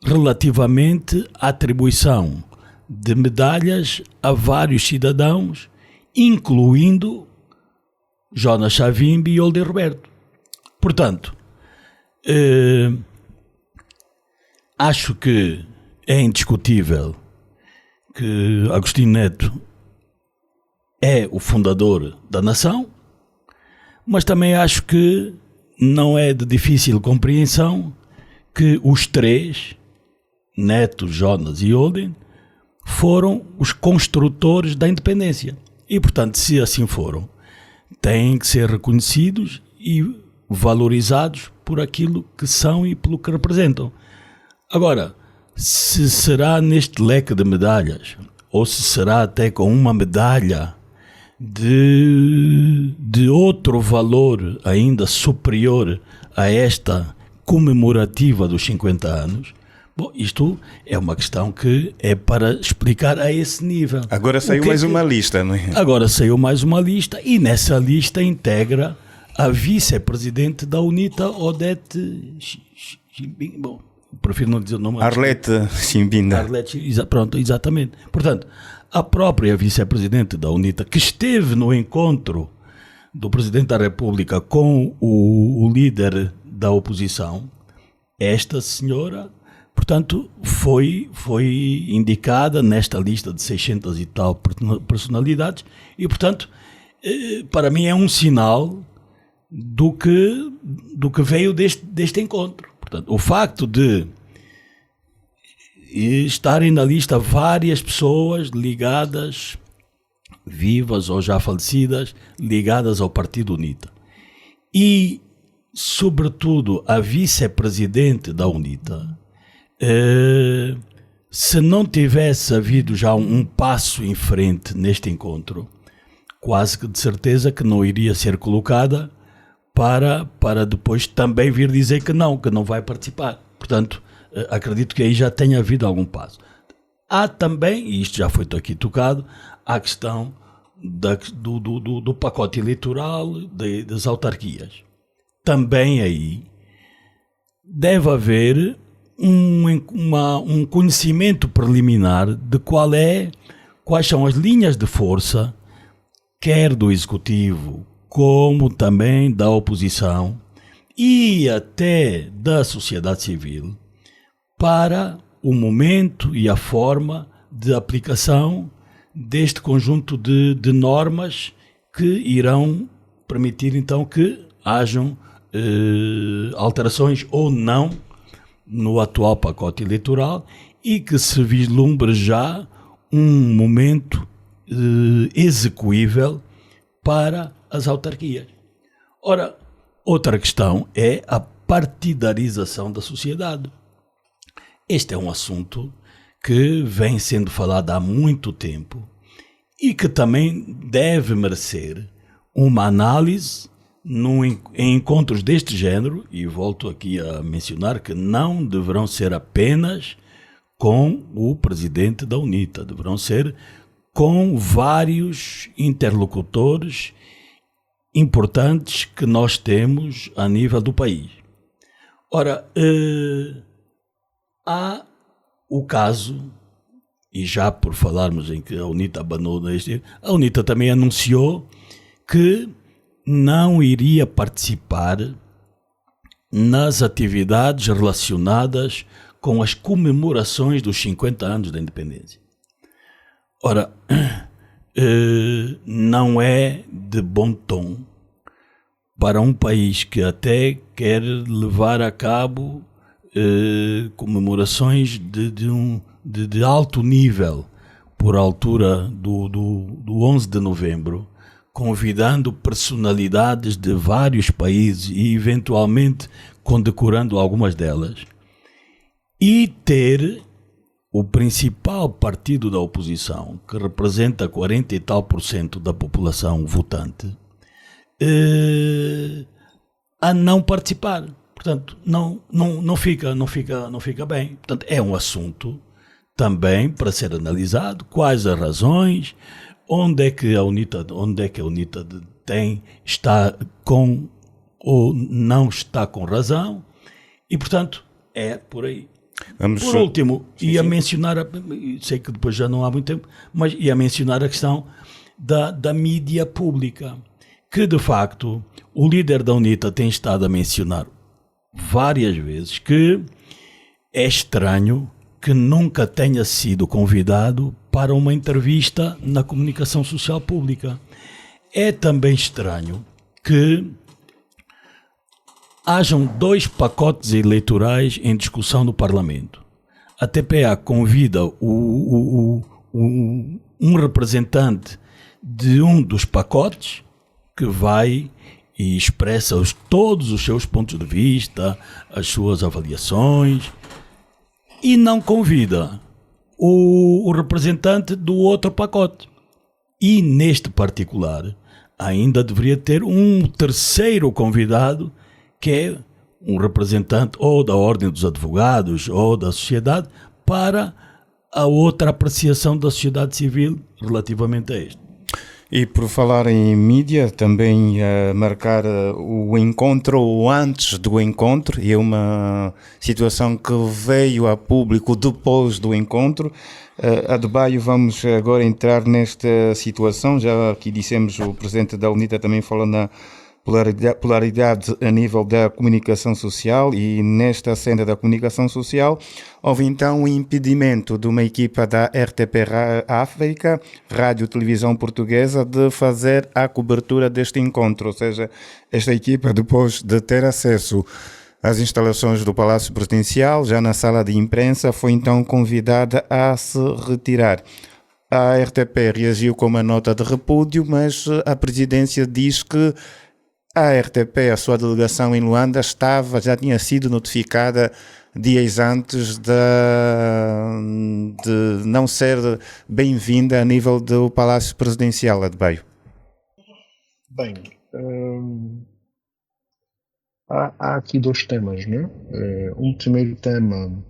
[SPEAKER 3] relativamente à atribuição de medalhas a vários cidadãos, incluindo Jonas Savimbi e Holder Roberto. Portanto, acho que é indiscutível que Agostinho Neto é o fundador da nação, mas também acho que não é de difícil compreensão que os três, Neto, Jonas e Holden, foram os construtores da independência. E, portanto, se assim foram, têm que ser reconhecidos e valorizados por aquilo que são e pelo que representam. Agora, se será neste leque de medalhas, ou se será até com uma medalha de outro valor ainda superior a esta comemorativa dos 50 anos, bom, isto é uma questão que é para explicar a esse nível.
[SPEAKER 6] Agora saiu mais uma lista, não é?
[SPEAKER 3] Agora saiu mais uma lista, e nessa lista integra a vice-presidente da UNITA, Odete Chimbinda. Bom, prefiro não dizer o nome.
[SPEAKER 6] Arlete Chimbinda.
[SPEAKER 3] Pronto, exatamente. Portanto, a própria vice-presidente da UNITA, que esteve no encontro do Presidente da República com o líder da oposição, esta senhora, portanto, foi indicada nesta lista de 600 e tal personalidades, e, portanto, para mim é um sinal do que veio deste encontro. Portanto, o facto de estarem na lista várias pessoas ligadas, vivas ou já falecidas, ligadas ao Partido UNITA, e, sobretudo, a vice-presidente da UNITA, se não tivesse havido já um passo em frente neste encontro, quase que de certeza que não iria ser colocada para depois também vir dizer que não vai participar. Portanto, acredito que aí já tenha havido algum passo. Há também, e isto já foi aqui tocado, a questão do pacote eleitoral das autarquias. Também aí deve haver um conhecimento preliminar de quais são as linhas de força, quer do Executivo, como também da oposição e até da sociedade civil, para o momento e a forma de aplicação deste conjunto de normas que irão permitir então que hajam alterações ou não no atual pacote eleitoral, e que se vislumbre já um momento execuível para as autarquias. Ora, outra questão é a partidarização da sociedade. Este é um assunto que vem sendo falado há muito tempo e que também deve merecer uma análise em encontros deste género, e volto aqui a mencionar que não deverão ser apenas com o presidente da UNITA, deverão ser com vários interlocutores importantes que nós temos a nível do país. Ora, há o caso, e já por falarmos em que a UNITA abandonou este, a UNITA também anunciou que não iria participar nas atividades relacionadas com as comemorações dos 50 anos da independência. Ora, não é de bom tom para um país que até quer levar a cabo comemorações de alto nível por altura do 11 de novembro, convidando personalidades de vários países e eventualmente condecorando algumas delas, e ter o principal partido da oposição, que representa 40 e tal % da população votante, a não participar. Portanto, não fica bem. Portanto, é um assunto também para ser analisado, quais as razões, onde é que a UNITA está com ou não está com razão, e portanto é por aí. Por último, ia mencionar, sei que depois já não há muito tempo, mas ia mencionar a questão da mídia pública, que de facto o líder da UNITA tem estado a mencionar várias vezes que é estranho que nunca tenha sido convidado para uma entrevista na comunicação social pública. É também estranho que hajam 2 pacotes eleitorais em discussão no Parlamento. A TPA convida um representante de um dos pacotes que vai e expressa todos os seus pontos de vista, as suas avaliações, e não convida o representante do outro pacote. E neste particular ainda deveria ter um terceiro convidado, que é um representante ou da Ordem dos Advogados ou da sociedade, para a outra apreciação da sociedade civil relativamente a este.
[SPEAKER 2] E por falar em mídia, também marcar o encontro ou antes do encontro, e é uma situação que veio a público depois do encontro. Adebayo, vamos agora entrar nesta situação, já aqui dissemos, o presidente da UNITA também falou na polaridade a nível da comunicação social, e nesta senda da comunicação social houve então o impedimento de uma equipa da RTP África, Rádio Televisão Portuguesa, de fazer a cobertura deste encontro. Ou seja, esta equipa, depois de ter acesso às instalações do Palácio Presidencial, já na sala de imprensa, foi então convidada a se retirar. A RTP reagiu com uma nota de repúdio, mas a presidência diz que a RTP, a sua delegação em Luanda, já tinha sido notificada dias antes de não ser bem-vinda a nível do Palácio Presidencial, Adebayo.
[SPEAKER 4] Bem, há aqui 2 temas, né? Um primeiro tema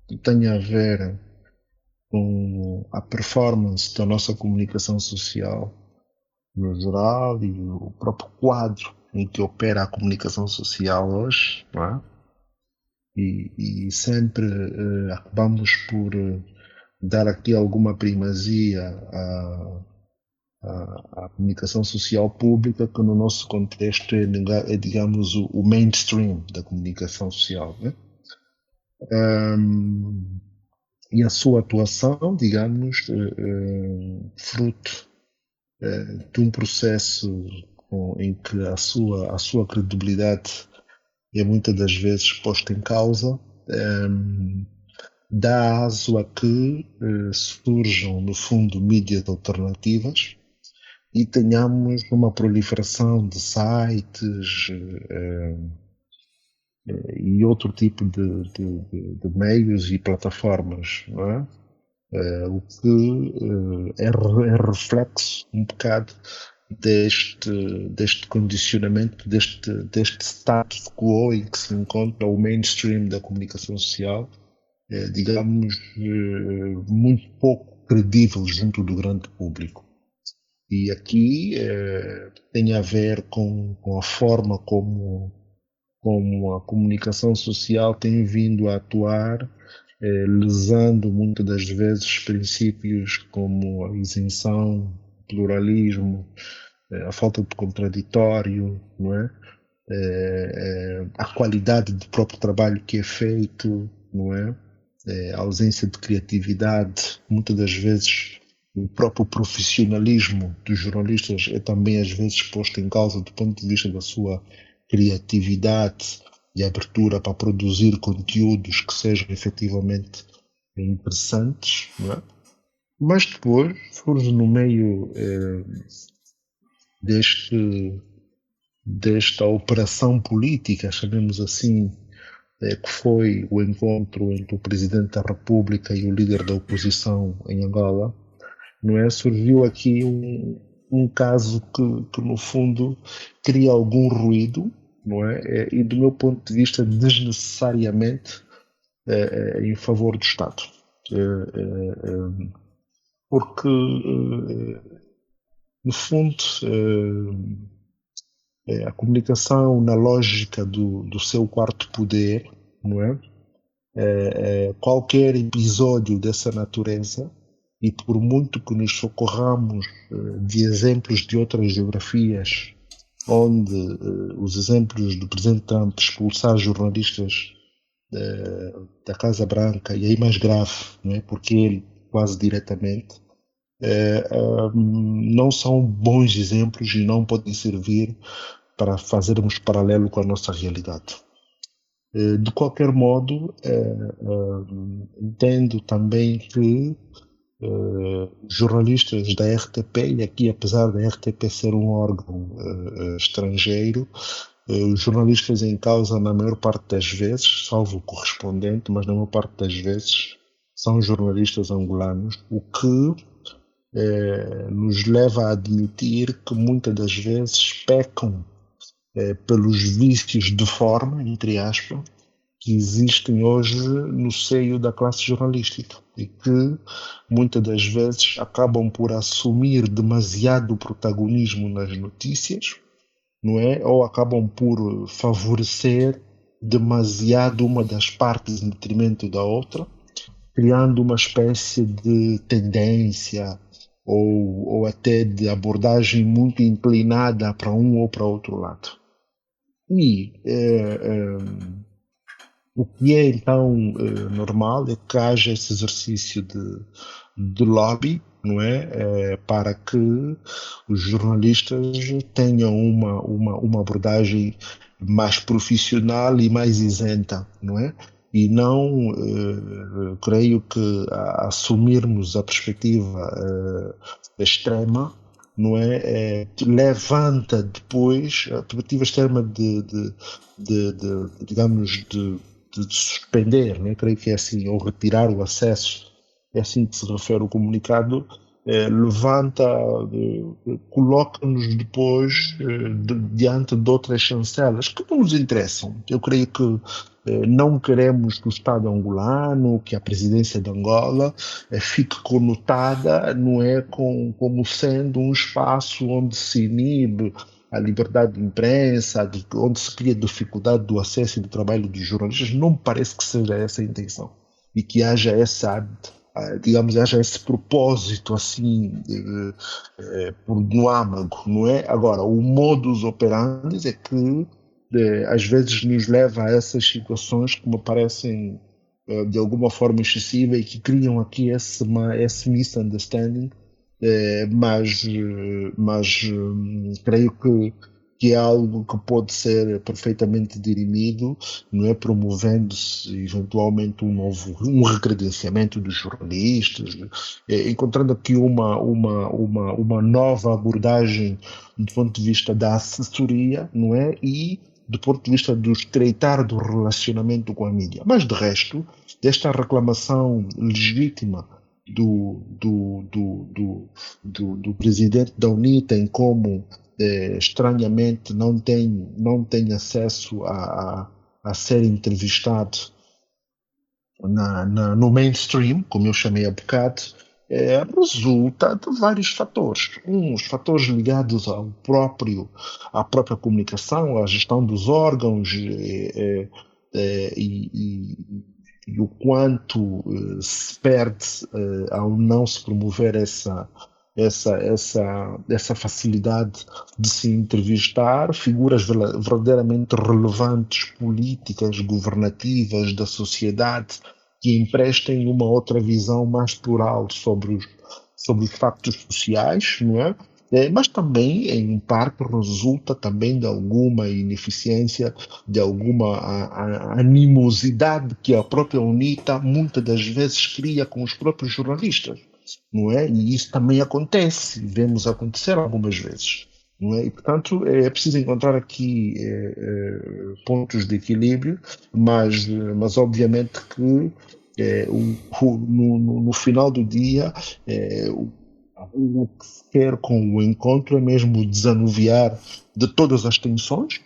[SPEAKER 4] que tem a ver com a performance da nossa comunicação social no geral e o próprio quadro em que opera a comunicação social hoje, não é? E sempre acabamos por dar aqui alguma primazia à comunicação social pública, que no nosso contexto é digamos, o mainstream da comunicação social, né? E a sua atuação, digamos, fruto de um processo em que a sua credibilidade é muitas das vezes posta em causa, dá aso a que surjam, no fundo, mídias alternativas e tenhamos uma proliferação de sites, e outro tipo de meios e plataformas, não é? O que é reflexo um bocado deste condicionamento, deste status quo em que se encontra o mainstream da comunicação social, digamos, muito pouco credível junto do grande público. E aqui tem a ver com a forma como a comunicação social tem vindo a atuar, lesando muitas das vezes princípios como a isenção, o pluralismo, a falta de contraditório, não é? A qualidade do próprio trabalho que é feito, não é? A ausência de criatividade, muitas das vezes o próprio profissionalismo dos jornalistas é também às vezes posto em causa do ponto de vista da sua criatividade e abertura para produzir conteúdos que sejam efetivamente interessantes, não é? Mas depois surge no meio desta operação política, chamemos assim, que foi o encontro entre o Presidente da República e o líder da oposição em Angola, não é? Surgiu aqui um caso que no fundo cria algum ruído, não é? E do meu ponto de vista desnecessariamente em favor do Estado, porque no fundo a comunicação na lógica do seu quarto poder, não é? Qualquer episódio dessa natureza, e por muito que nos socorramos de exemplos de outras geografias, onde os exemplos do Presidente Trump expulsar jornalistas da Casa Branca, e aí mais grave, não é? Porque ele quase diretamente, não são bons exemplos e não podem servir para fazermos paralelo com a nossa realidade. De qualquer modo, entendo também que jornalistas da RTP, e aqui apesar da RTP ser um órgão estrangeiro, os jornalistas em causa na maior parte das vezes, salvo o correspondente, mas na maior parte das vezes são jornalistas angolanos, o que nos leva a admitir que muitas das vezes pecam pelos vícios de forma, entre aspas, que existem hoje no seio da classe jornalística e que muitas das vezes acabam por assumir demasiado protagonismo nas notícias, não é? Ou acabam por favorecer demasiado uma das partes em detrimento da outra, criando uma espécie de tendência ou até de abordagem muito inclinada para um ou para outro lado. E o que é então normal é que haja esse exercício de lobby, não é? Para que os jornalistas tenham uma abordagem mais profissional e mais isenta, não é? E não, creio que assumirmos a perspectiva extrema, não é? Levanta depois a perspectiva extrema digamos, de suspender, né? Creio que é assim, ou retirar o acesso, é assim que se refere o comunicado, levanta, coloca-nos depois diante de outras chancelas que não nos interessam. Eu creio que não queremos que o Estado angolano, que a presidência de Angola fique conotada, não é, como sendo um espaço onde se inibe a liberdade de imprensa, onde se cria dificuldade do acesso e do trabalho dos jornalistas. Não me parece que seja essa a intenção e que haja essa, digamos, haja esse propósito assim no âmago, não é? Agora, o modus operandi é que às vezes nos leva a essas situações que me parecem de alguma forma excessivas e que criam aqui esse misunderstanding, mas creio que é algo que pode ser perfeitamente dirimido, não é? Promovendo-se eventualmente um recredenciamento dos jornalistas, encontrando aqui uma nova abordagem do ponto de vista da assessoria, não é? E do ponto de vista do estreitar do relacionamento com a mídia. Mas, de resto, desta reclamação legítima do presidente da UNITA em como, estranhamente, não tem acesso a ser entrevistado no mainstream, como eu chamei há bocado, resulta de vários fatores. Uns fatores ligados à própria comunicação, à gestão dos órgãos e o quanto se perde ao não se promover essa facilidade de se entrevistar figuras verdadeiramente relevantes, políticas, governativas, da sociedade, que emprestem uma outra visão mais plural sobre os factos sociais, não é? Mas também, em parte, resulta também de alguma ineficiência, de alguma animosidade que a própria UNITA muitas das vezes cria com os próprios jornalistas, não é? E isso também acontece, vemos acontecer algumas vezes, não é? E, portanto, é preciso encontrar aqui pontos de equilíbrio, mas obviamente que no final do dia o que se quer com o encontro é mesmo desanuviar de todas as tensões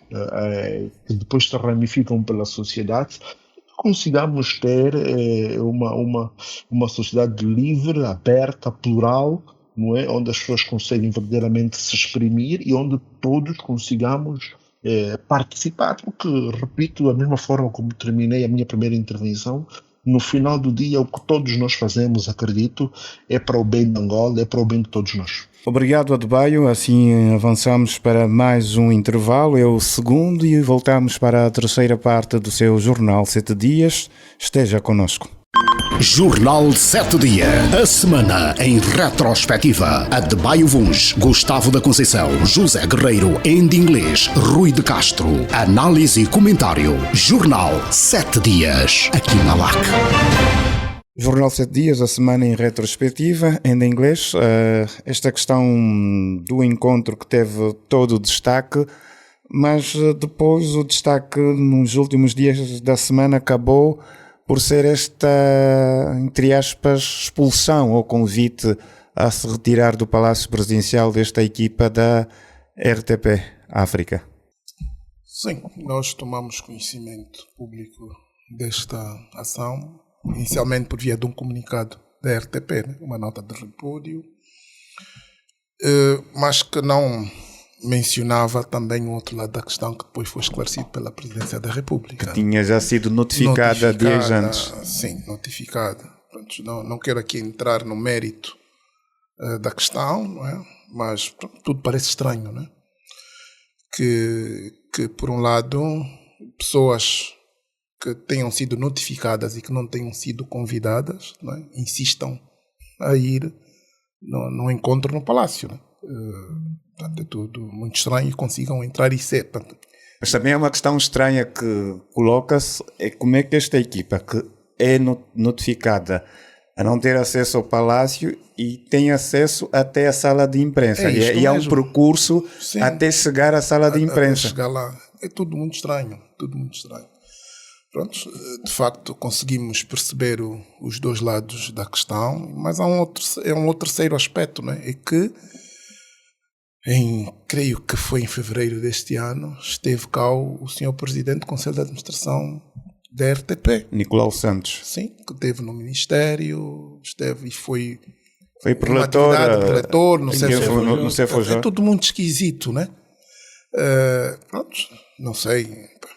[SPEAKER 4] que depois se ramificam pela sociedade, consigamos ter uma sociedade livre, aberta, plural, não é? Onde as pessoas conseguem verdadeiramente se exprimir e onde todos consigamos participar, porque, repito, da mesma forma como terminei a minha primeira intervenção, no final do dia o que todos nós fazemos, acredito, é para o bem de Angola, é para o bem de todos nós.
[SPEAKER 2] Obrigado, Adebayo. Assim avançamos para mais um intervalo, é o segundo, e voltamos para a terceira parte do seu Jornal 7 Dias. Esteja connosco.
[SPEAKER 1] Jornal 7 Dias. A semana em retrospectiva. Adebayo Vuns, Gustavo da Conceição, José Guerreiro, em inglês, Rui de Castro. Análise e comentário. Jornal 7 Dias. Aqui na LAC.
[SPEAKER 2] Jornal 7 Dias, a semana em retrospectiva, em inglês. Esta questão do encontro que teve todo o destaque, mas depois o destaque nos últimos dias da semana acabou por ser esta, entre aspas, expulsão ou convite a se retirar do Palácio Presidencial desta equipa da RTP África.
[SPEAKER 5] Sim, nós tomamos conhecimento público desta ação, inicialmente por via de um comunicado da RTP, né? Uma nota de repúdio, mas que não mencionava também o outro lado da questão, que depois foi esclarecido pela Presidência da República.
[SPEAKER 2] Que tinha já sido notificada dias antes.
[SPEAKER 5] Sim, notificada. Pronto, não quero aqui entrar no mérito da questão, não é? Mas tudo parece estranho, não é? Que, por um lado, pessoas que tenham sido notificadas e que não tenham sido convidadas, não é? Insistam a ir no encontro no Palácio, não é? Portanto, é tudo muito estranho e consigam entrar e ser. Portanto,
[SPEAKER 2] mas também é uma questão estranha que coloca-se, é como é que esta equipa que é notificada a não ter acesso ao Palácio e tem acesso até à sala de imprensa. E há um percurso, sim, até chegar à sala de imprensa.
[SPEAKER 5] Até chegar lá. É tudo muito estranho, tudo muito estranho. Pronto, de facto conseguimos perceber os dois lados da questão, mas há um outro terceiro aspecto, não é? É que creio que foi em fevereiro deste ano, esteve cá o Sr. Presidente do Conselho de Administração da RTP.
[SPEAKER 2] Nicolau Santos.
[SPEAKER 5] Sim, que esteve no Ministério, esteve e foi
[SPEAKER 2] preletor,
[SPEAKER 5] no CFJ. É tudo muito esquisito, né? Pronto, não sei,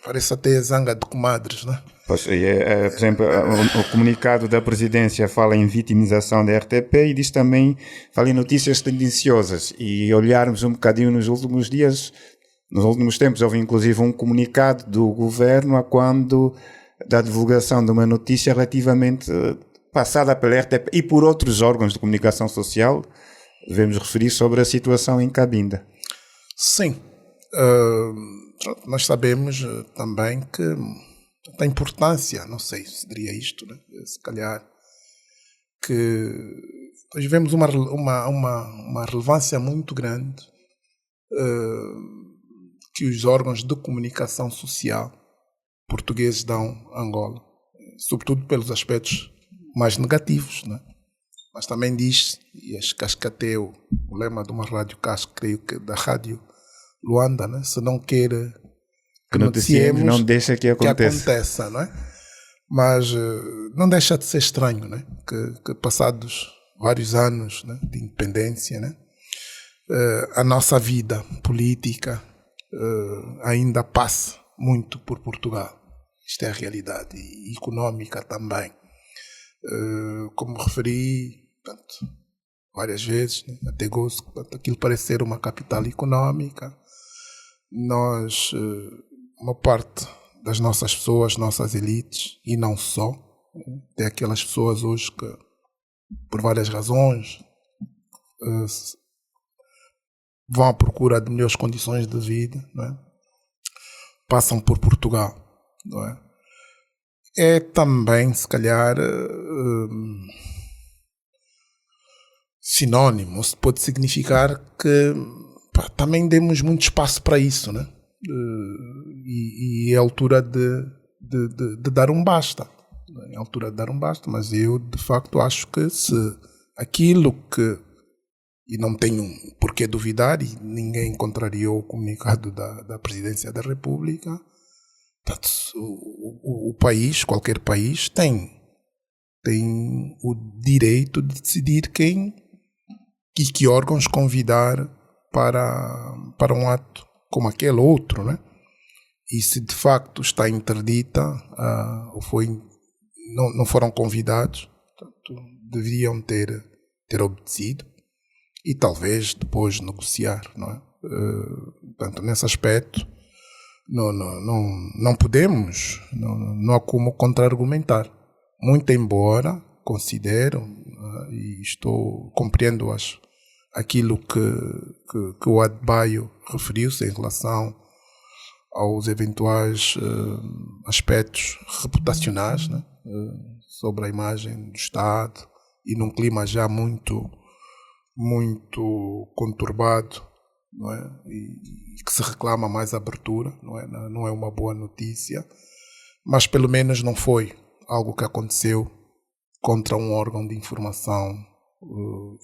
[SPEAKER 5] parece até zanga de comadres, né?
[SPEAKER 2] Pois, por exemplo, o comunicado da Presidência fala em vitimização da RTP e diz também, fala em notícias tendenciosas, e olharmos um bocadinho nos últimos dias, nos últimos tempos, houve inclusive um comunicado do Governo da divulgação de uma notícia relativamente passada pela RTP e por outros órgãos de comunicação social, devemos referir sobre a situação em Cabinda.
[SPEAKER 5] Sim, nós sabemos também que a importância, não sei se diria isto, né? Se calhar, que nós vemos uma relevância muito grande que os órgãos de comunicação social portugueses dão a Angola, sobretudo pelos aspectos mais negativos, né? Mas também diz, e acho que até o lema de uma rádio casco, creio que da Rádio Luanda, né? Se não quer que noticiemos,
[SPEAKER 6] não deixa que aconteça,
[SPEAKER 5] não é? Mas não deixa de ser estranho, né? Que passados vários anos, né, de independência, né, a nossa vida política ainda passa muito por Portugal. Isto é a realidade, e económica também. Como referi, portanto, várias vezes, né, até gosto, aquilo parece ser uma capital económica. Nós, uma parte das nossas pessoas, nossas elites, e não só, tem aquelas pessoas hoje que, por várias razões, vão à procura de melhores condições de vida, não é? Passam por Portugal, não é? É também, se calhar, sinónimo, se pode significar que também demos muito espaço para isso, né? E é a altura de dar um basta. É a altura de dar um basta, mas eu de facto acho que se aquilo que, e não tenho por que duvidar, e ninguém contrariou o comunicado da Presidência da República, portanto, o país, qualquer país, tem o direito de decidir quem e que órgãos convidar para um ato como aquele outro, né? E se de facto está interdita ou não foram convidados, portanto, deveriam ter obedecido e talvez depois negociar, não é? Portanto, nesse aspecto não podemos, não há como contra-argumentar, muito embora considero e compreendo aquilo que o Adebayo referiu-se em relação aos eventuais aspectos reputacionais, né, sobre a imagem do Estado, e num clima já muito conturbado, não é? E que se reclama mais abertura, não é uma boa notícia, mas pelo menos não foi algo que aconteceu contra um órgão de informação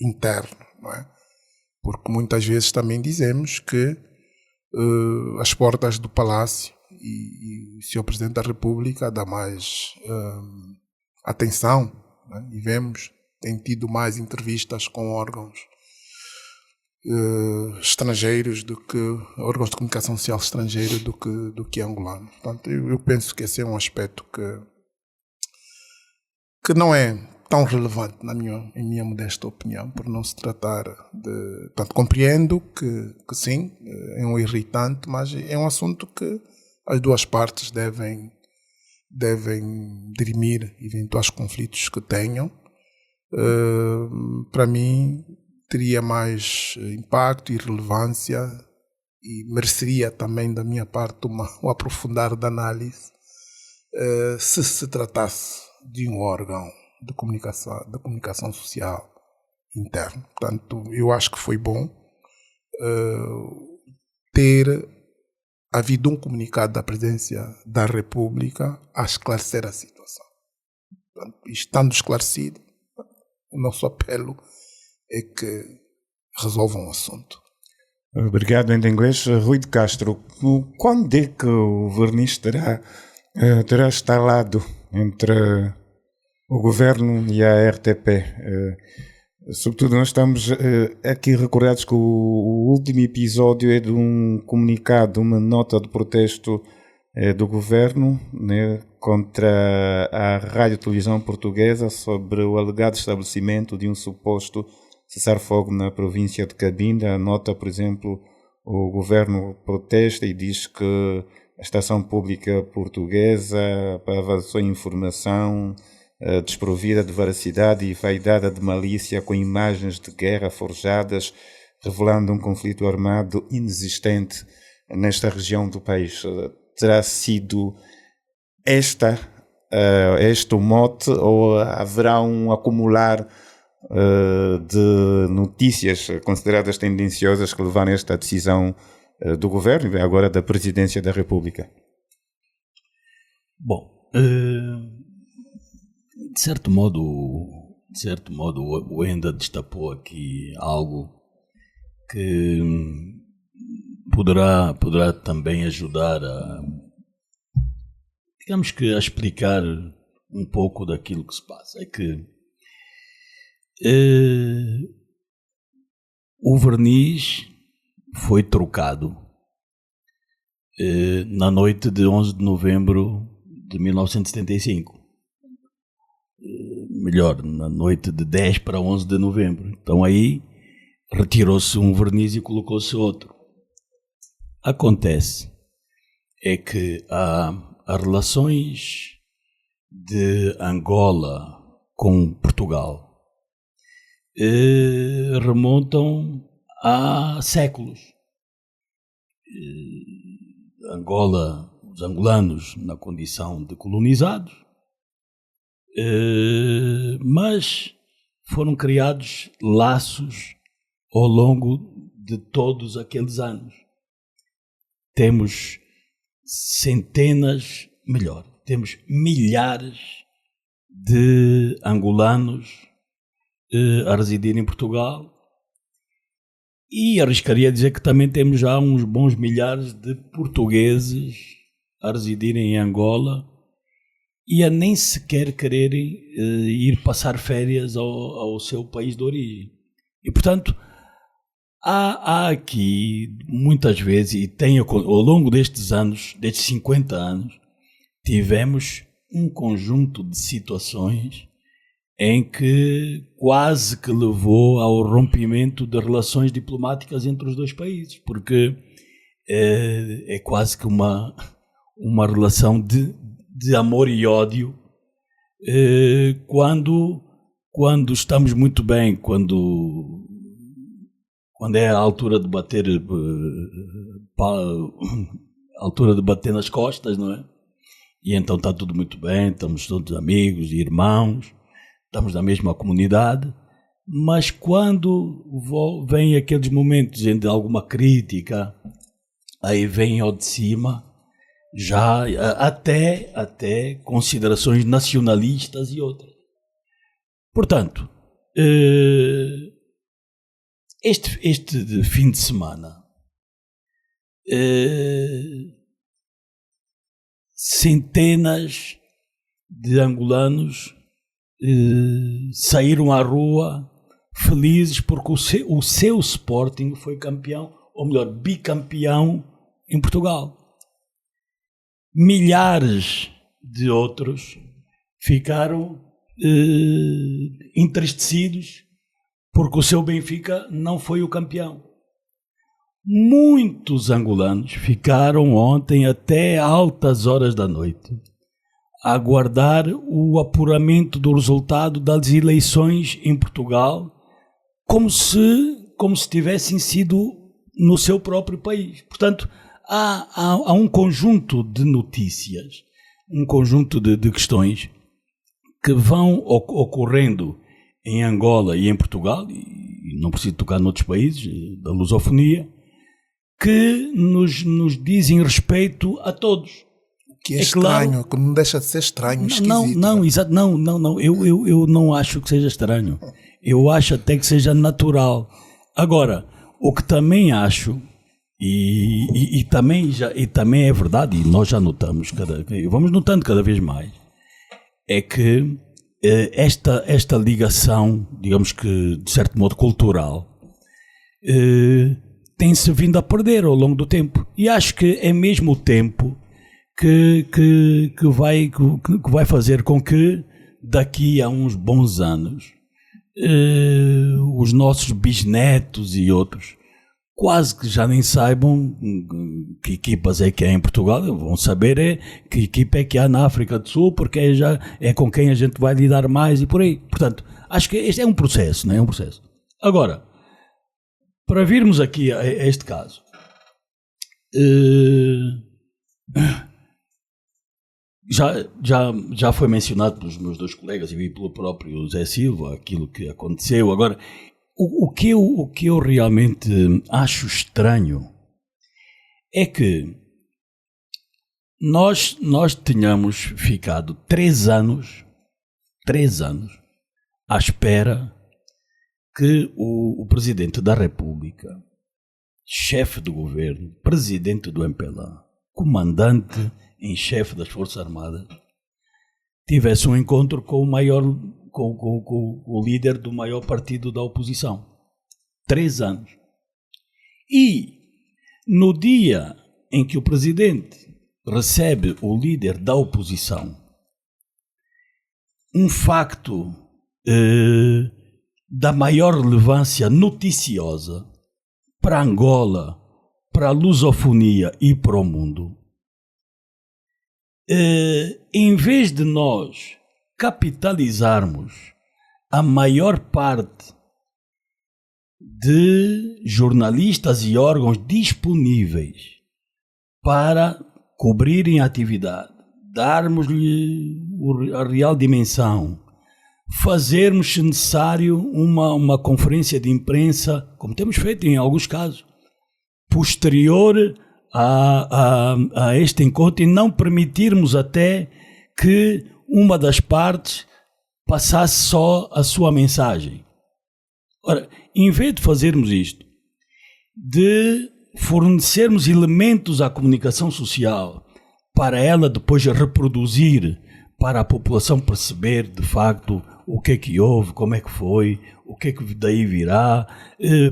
[SPEAKER 5] interno, não é? Porque muitas vezes também dizemos que as portas do Palácio e o Sr. Presidente da República dá mais atenção, né? E vemos, tem tido mais entrevistas com órgãos estrangeiros órgãos de comunicação social estrangeiros do que angolanos. Portanto, eu penso que esse é um aspecto que não é tão relevante em minha modesta opinião, por não se tratar de... Portanto, compreendo que sim, é um irritante, mas é um assunto que as duas partes devem dirimir eventuais conflitos que tenham. Para mim, teria mais impacto e relevância e mereceria também da minha parte um aprofundar da análise se se tratasse de um órgão de comunicação social interno. Portanto, eu acho que foi bom ter havido um comunicado da Presidência da República a esclarecer a situação. Portanto, estando esclarecido, o nosso apelo é que resolvam o assunto.
[SPEAKER 6] Obrigado, em inglês. Rui de Castro, quando é que o verniz terá instalado entre o Governo e a RTP? Sobretudo, nós estamos aqui recordados que o último episódio é de um comunicado, uma nota de protesto do Governo, né, contra a Rádio-Televisão Portuguesa sobre o alegado estabelecimento de um suposto cessar-fogo na província de Cabinda. A nota, por exemplo, o Governo protesta e diz que a Estação Pública Portuguesa avançou informação desprovida de veracidade e vaidade de malícia, com imagens de guerra forjadas, revelando um conflito armado inexistente nesta região do país. Terá sido este o mote, ou haverá um acumular de notícias consideradas tendenciosas que levaram a esta decisão do governo e agora da presidência da República?
[SPEAKER 3] Bom, de certo modo, o Enda destapou aqui algo que poderá também ajudar digamos que a explicar um pouco daquilo que se passa. É que o verniz foi trocado na noite de 11 de novembro de 1975. Melhor, na noite de 10 para 11 de novembro. Então aí retirou-se um verniz e colocou-se outro. Acontece é que as relações de Angola com Portugal remontam a séculos. Angola, os angolanos na condição de colonizados, mas foram criados laços ao longo de todos aqueles anos. Temos temos milhares de angolanos a residir em Portugal e arriscaria dizer que também temos já uns bons milhares de portugueses a residirem em Angola e a nem sequer quererem ir passar férias ao seu país de origem. E, portanto, há aqui, muitas vezes, e ao longo destes anos, destes 50 anos, tivemos um conjunto de situações em que quase que levou ao rompimento de relações diplomáticas entre os dois países, porque é quase que uma relação de amor e ódio, quando estamos muito bem, quando é a altura de bater nas costas, não é? E então está tudo muito bem, estamos todos amigos e irmãos, estamos na mesma comunidade, mas quando vem aqueles momentos de alguma crítica, aí vem ao de cima já até considerações nacionalistas e outras. Portanto, este fim de semana, centenas de angolanos saíram à rua felizes porque o seu Sporting foi campeão, ou melhor, bicampeão em Portugal. Milhares de outros ficaram entristecidos porque o seu Benfica não foi o campeão. Muitos angolanos ficaram ontem até altas horas da noite a aguardar o apuramento do resultado das eleições em Portugal, como se tivessem sido no seu próprio país. Portanto, há um conjunto de notícias, um conjunto de questões que vão ocorrendo em Angola e em Portugal, e não preciso tocar noutros países da lusofonia, que nos dizem respeito a todos.
[SPEAKER 5] O que é estranho, claro, que não deixa de ser estranho, esquisito.
[SPEAKER 3] Não, eu não acho que seja estranho. Eu acho até que seja natural. Agora, o que também acho, e também é verdade, e nós já notamos, vamos notando cada vez mais, é que esta ligação, digamos que de certo modo cultural, tem-se vindo a perder ao longo do tempo. E acho que é mesmo o tempo que vai fazer com que daqui a uns bons anos os nossos bisnetos e outros quase que já nem saibam que equipas é que há em Portugal, vão saber que equipa é que há na África do Sul, porque é com quem a gente vai lidar mais e por aí. Portanto, acho que este é um processo, não é? É um processo. Agora, para virmos aqui a este caso, já foi mencionado pelos meus dois colegas e pelo próprio Zé Silva aquilo que aconteceu. Agora, o que eu realmente acho estranho é que nós tínhamos ficado 3 anos à espera que o Presidente da República, chefe do governo, presidente do MPLA, comandante em chefe das Forças Armadas, tivesse um encontro com o líder do maior partido da oposição. 3 anos. E no dia em que o presidente recebe o líder da oposição, um facto da maior relevância noticiosa para Angola, para a lusofonia e para o mundo, em vez de nós capitalizarmos a maior parte de jornalistas e órgãos disponíveis para cobrirem a atividade, darmos-lhe a real dimensão, fazermos, se necessário, uma conferência de imprensa, como temos feito em alguns casos, posterior a este encontro, e não permitirmos até que uma das partes passasse só a sua mensagem. Ora, em vez de fazermos isto, de fornecermos elementos à comunicação social para ela depois reproduzir, para a população perceber de facto o que é que houve, como é que foi, o que é que daí virá,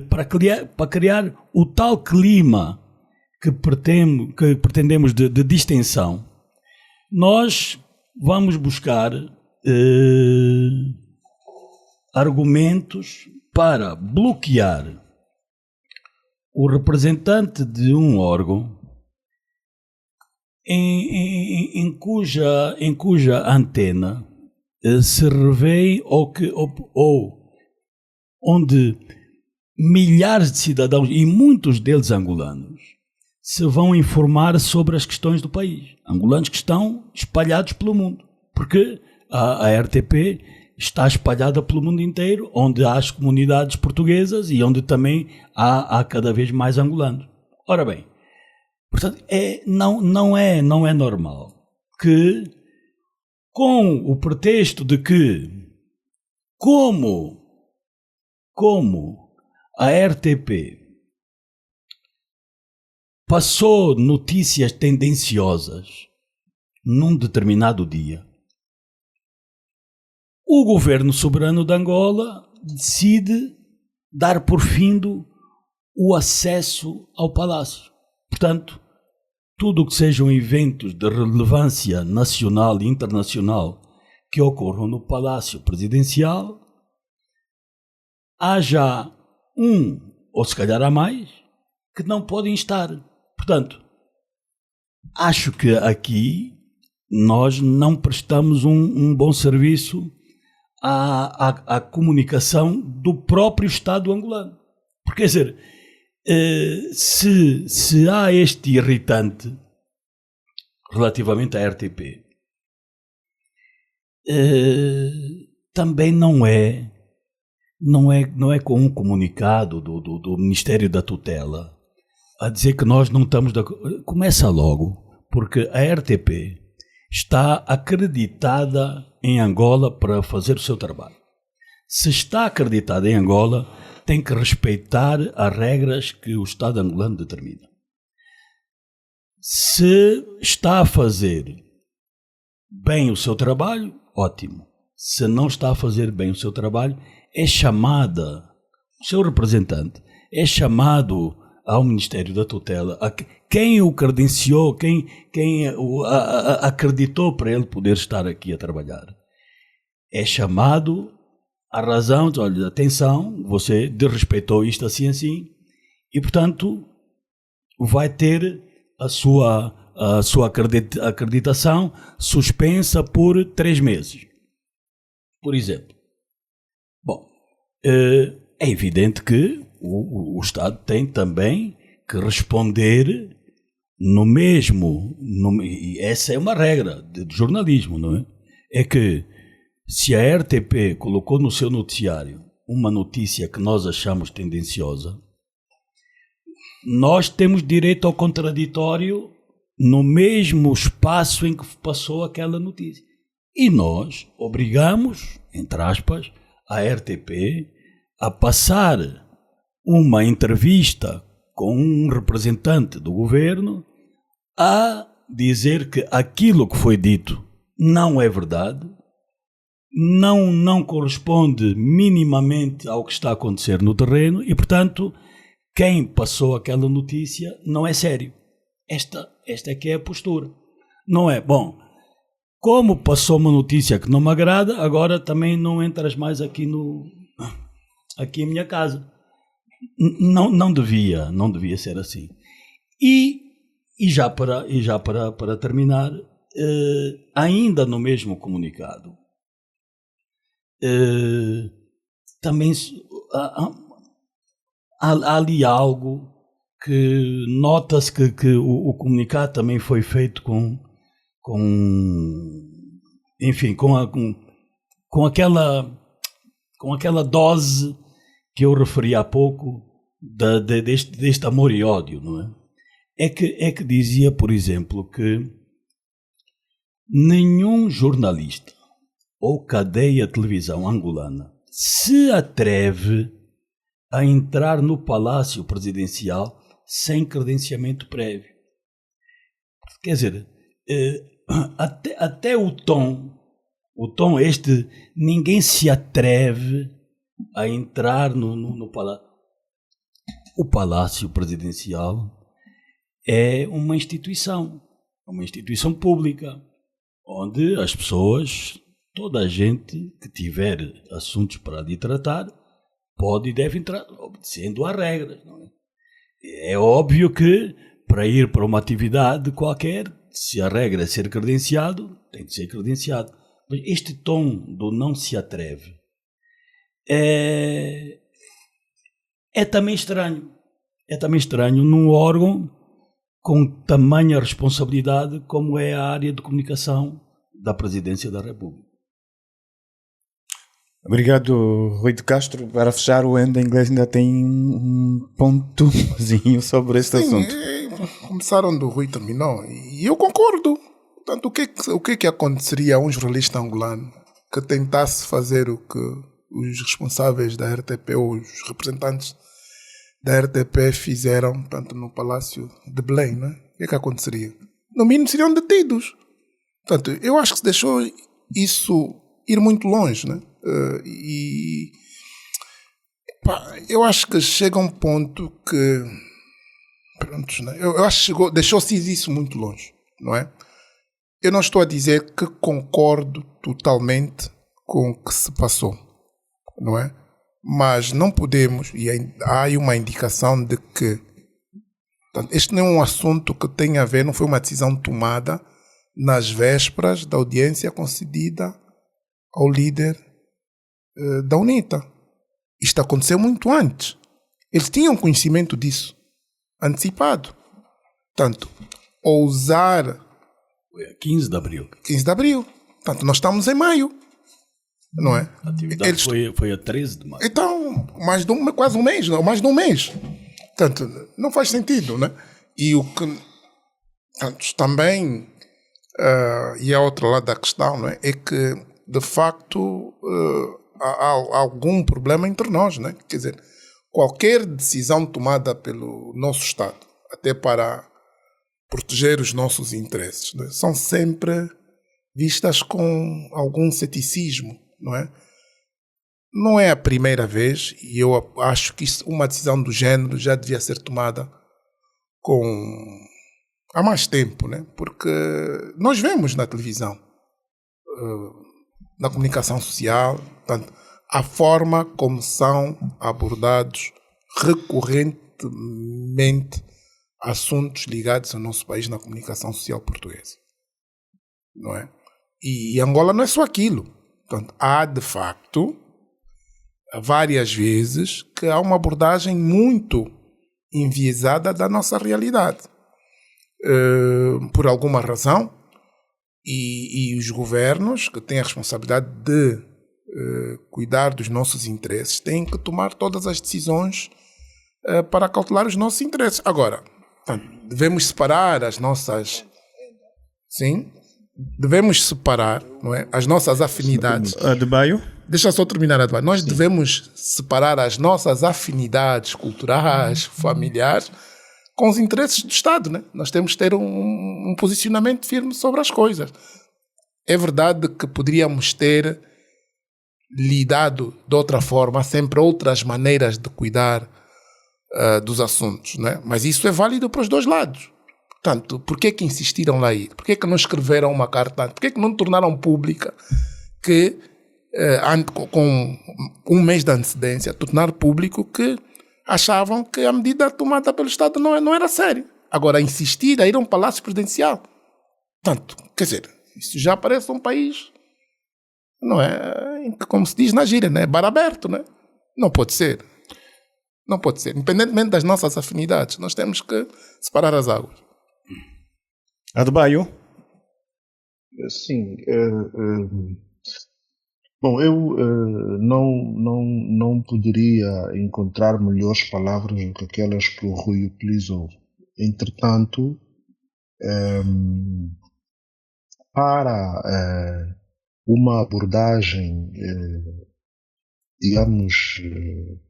[SPEAKER 3] para criar o tal clima que pretendemos de distensão, nós vamos buscar argumentos para bloquear o representante de um órgão em cuja antena se revê ou onde milhares de cidadãos, e muitos deles angolanos, se vão informar sobre as questões do país. Angolanos que estão espalhados pelo mundo, porque a RTP está espalhada pelo mundo inteiro, onde há as comunidades portuguesas e onde também há cada vez mais angolanos. Ora bem, portanto, não é normal que, com o pretexto de que, como a RTP passou notícias tendenciosas num determinado dia, o governo soberano de Angola decide dar por findo o acesso ao palácio. Portanto, tudo o que sejam eventos de relevância nacional e internacional que ocorram no palácio presidencial, há já ou se calhar há mais, que não podem estar. Portanto, acho que aqui nós não prestamos um bom serviço à comunicação do próprio Estado angolano. Porque, quer dizer, se há este irritante relativamente à RTP, também não é com um comunicado do Ministério da Tutela a dizer que nós não estamos de acordo. Começa logo, porque a RTP está acreditada em Angola para fazer o seu trabalho. Se está acreditada em Angola, tem que respeitar as regras que o Estado angolano determina. Se está a fazer bem o seu trabalho, ótimo. Se não está a fazer bem o seu trabalho, é chamada, o seu representante é chamado ao Ministério da Tutela, quem o credenciou, quem acreditou para ele poder estar aqui a trabalhar. É chamado à razão, olha, atenção, você desrespeitou isto assim, e portanto vai ter a sua acreditação suspensa por 3 meses. Por exemplo. Bom, é evidente que o Estado tem também que responder no mesmo, e essa é uma regra de jornalismo, não é? É que se a RTP colocou no seu noticiário uma notícia que nós achamos tendenciosa, nós temos direito ao contraditório no mesmo espaço em que passou aquela notícia. E nós obrigamos, entre aspas, a RTP a passar uma entrevista com um representante do governo a dizer que aquilo que foi dito não é verdade, não corresponde minimamente ao que está a acontecer no terreno e, portanto, quem passou aquela notícia não é sério. Esta é que é a postura. Não é, bom, como passou uma notícia que não me agrada, agora também não entras mais aqui em minha casa. Não devia ser assim. E já para terminar, ainda no mesmo comunicado, também há ali algo que nota-se que o comunicado também foi feito com aquela dose que eu referi há pouco deste amor e ódio, não é? É que dizia, por exemplo, que nenhum jornalista ou cadeia de televisão angolana se atreve a entrar no Palácio Presidencial sem credenciamento prévio. Quer dizer, até o tom este, ninguém se atreve a entrar no Palácio. O Palácio Presidencial é uma instituição pública, onde as pessoas, toda a gente que tiver assuntos para ali tratar, pode e deve entrar, obedecendo às regras. Não é? É óbvio que, para ir para uma atividade qualquer, se a regra é ser credenciado, tem de ser credenciado. Mas este tom do não se atreve é também estranho. É também estranho num órgão com tamanha responsabilidade como é a área de comunicação da Presidência da República.
[SPEAKER 6] Obrigado, Rui de Castro. Para fechar, o Enda Inglês ainda tem um pontozinho sobre este assunto.
[SPEAKER 5] Começaram onde o Rui terminou e eu concordo. Portanto, o que aconteceria a um jornalista angolano que tentasse fazer o que os responsáveis da RTP ou os representantes da RTP fizeram, portanto, no Palácio de Belém, né? O que aconteceria? No mínimo seriam detidos. Portanto, eu acho que se deixou isso ir muito longe, né? Eu acho que chega um ponto que, pronto, né? Eu acho que deixou-se isso muito longe, não é? Eu não estou a dizer que concordo totalmente com o que se passou, não é? Mas não podemos, e há aí uma indicação de que, portanto, este não é um assunto que tem a ver, não foi uma decisão tomada nas vésperas da audiência concedida ao líder da UNITA. Isto aconteceu muito antes. Eles tinham conhecimento disso, antecipado. Portanto, ousar...
[SPEAKER 3] Foi a 15 de abril.
[SPEAKER 5] 15 de abril. Portanto, nós estamos em maio. Não é?
[SPEAKER 3] A atividade foi a 13 de maio.
[SPEAKER 5] Então, quase um mês, não, mais de um mês. Portanto, não faz sentido, né? E o que também, e a outra lado da questão, não é? É que, de facto, há algum problema entre nós, né? Quer dizer, qualquer decisão tomada pelo nosso Estado, até para proteger os nossos interesses, né? São sempre vistas com algum ceticismo. Não é? Não é a primeira vez, e eu acho que uma decisão do género já devia ser tomada há mais tempo, né? Porque nós vemos na televisão, na comunicação social, portanto, a forma como são abordados recorrentemente assuntos ligados ao nosso país na comunicação social portuguesa, não é? E Angola não é só aquilo. Portanto, há, de facto, várias vezes que há uma abordagem muito enviesada da nossa realidade. Por alguma razão, e os governos que têm a responsabilidade de cuidar dos nossos interesses têm que tomar todas as decisões para cautelar os nossos interesses. Agora, portanto, devemos separar as nossas... Sim, devemos separar, não é, as nossas afinidades.
[SPEAKER 6] Adebayo?
[SPEAKER 5] Deixa só terminar a debate. Nós devemos separar as nossas afinidades culturais, familiares, com os interesses do Estado, né? Nós temos que ter um posicionamento firme sobre as coisas. É verdade que poderíamos ter lidado de outra forma, há sempre outras maneiras de cuidar dos assuntos, né? Mas isso é válido para os dois lados. Portanto, por que insistiram lá ir? Por que não escreveram uma carta? Por que não tornaram pública que, com um mês de antecedência, tornar público que achavam que a medida tomada pelo Estado não era séria. Agora, insistir a ir a um palácio presidencial. Portanto, quer dizer, isso já parece um país, não é? Como se diz na gíria, né? Bar aberto, né? Não pode ser. Não pode ser. Independentemente das nossas afinidades, nós temos que separar as águas.
[SPEAKER 6] Adebayo?
[SPEAKER 4] Sim. Bom, eu não poderia encontrar melhores palavras do que aquelas que o Rui utilizou. Entretanto, para uma abordagem, digamos,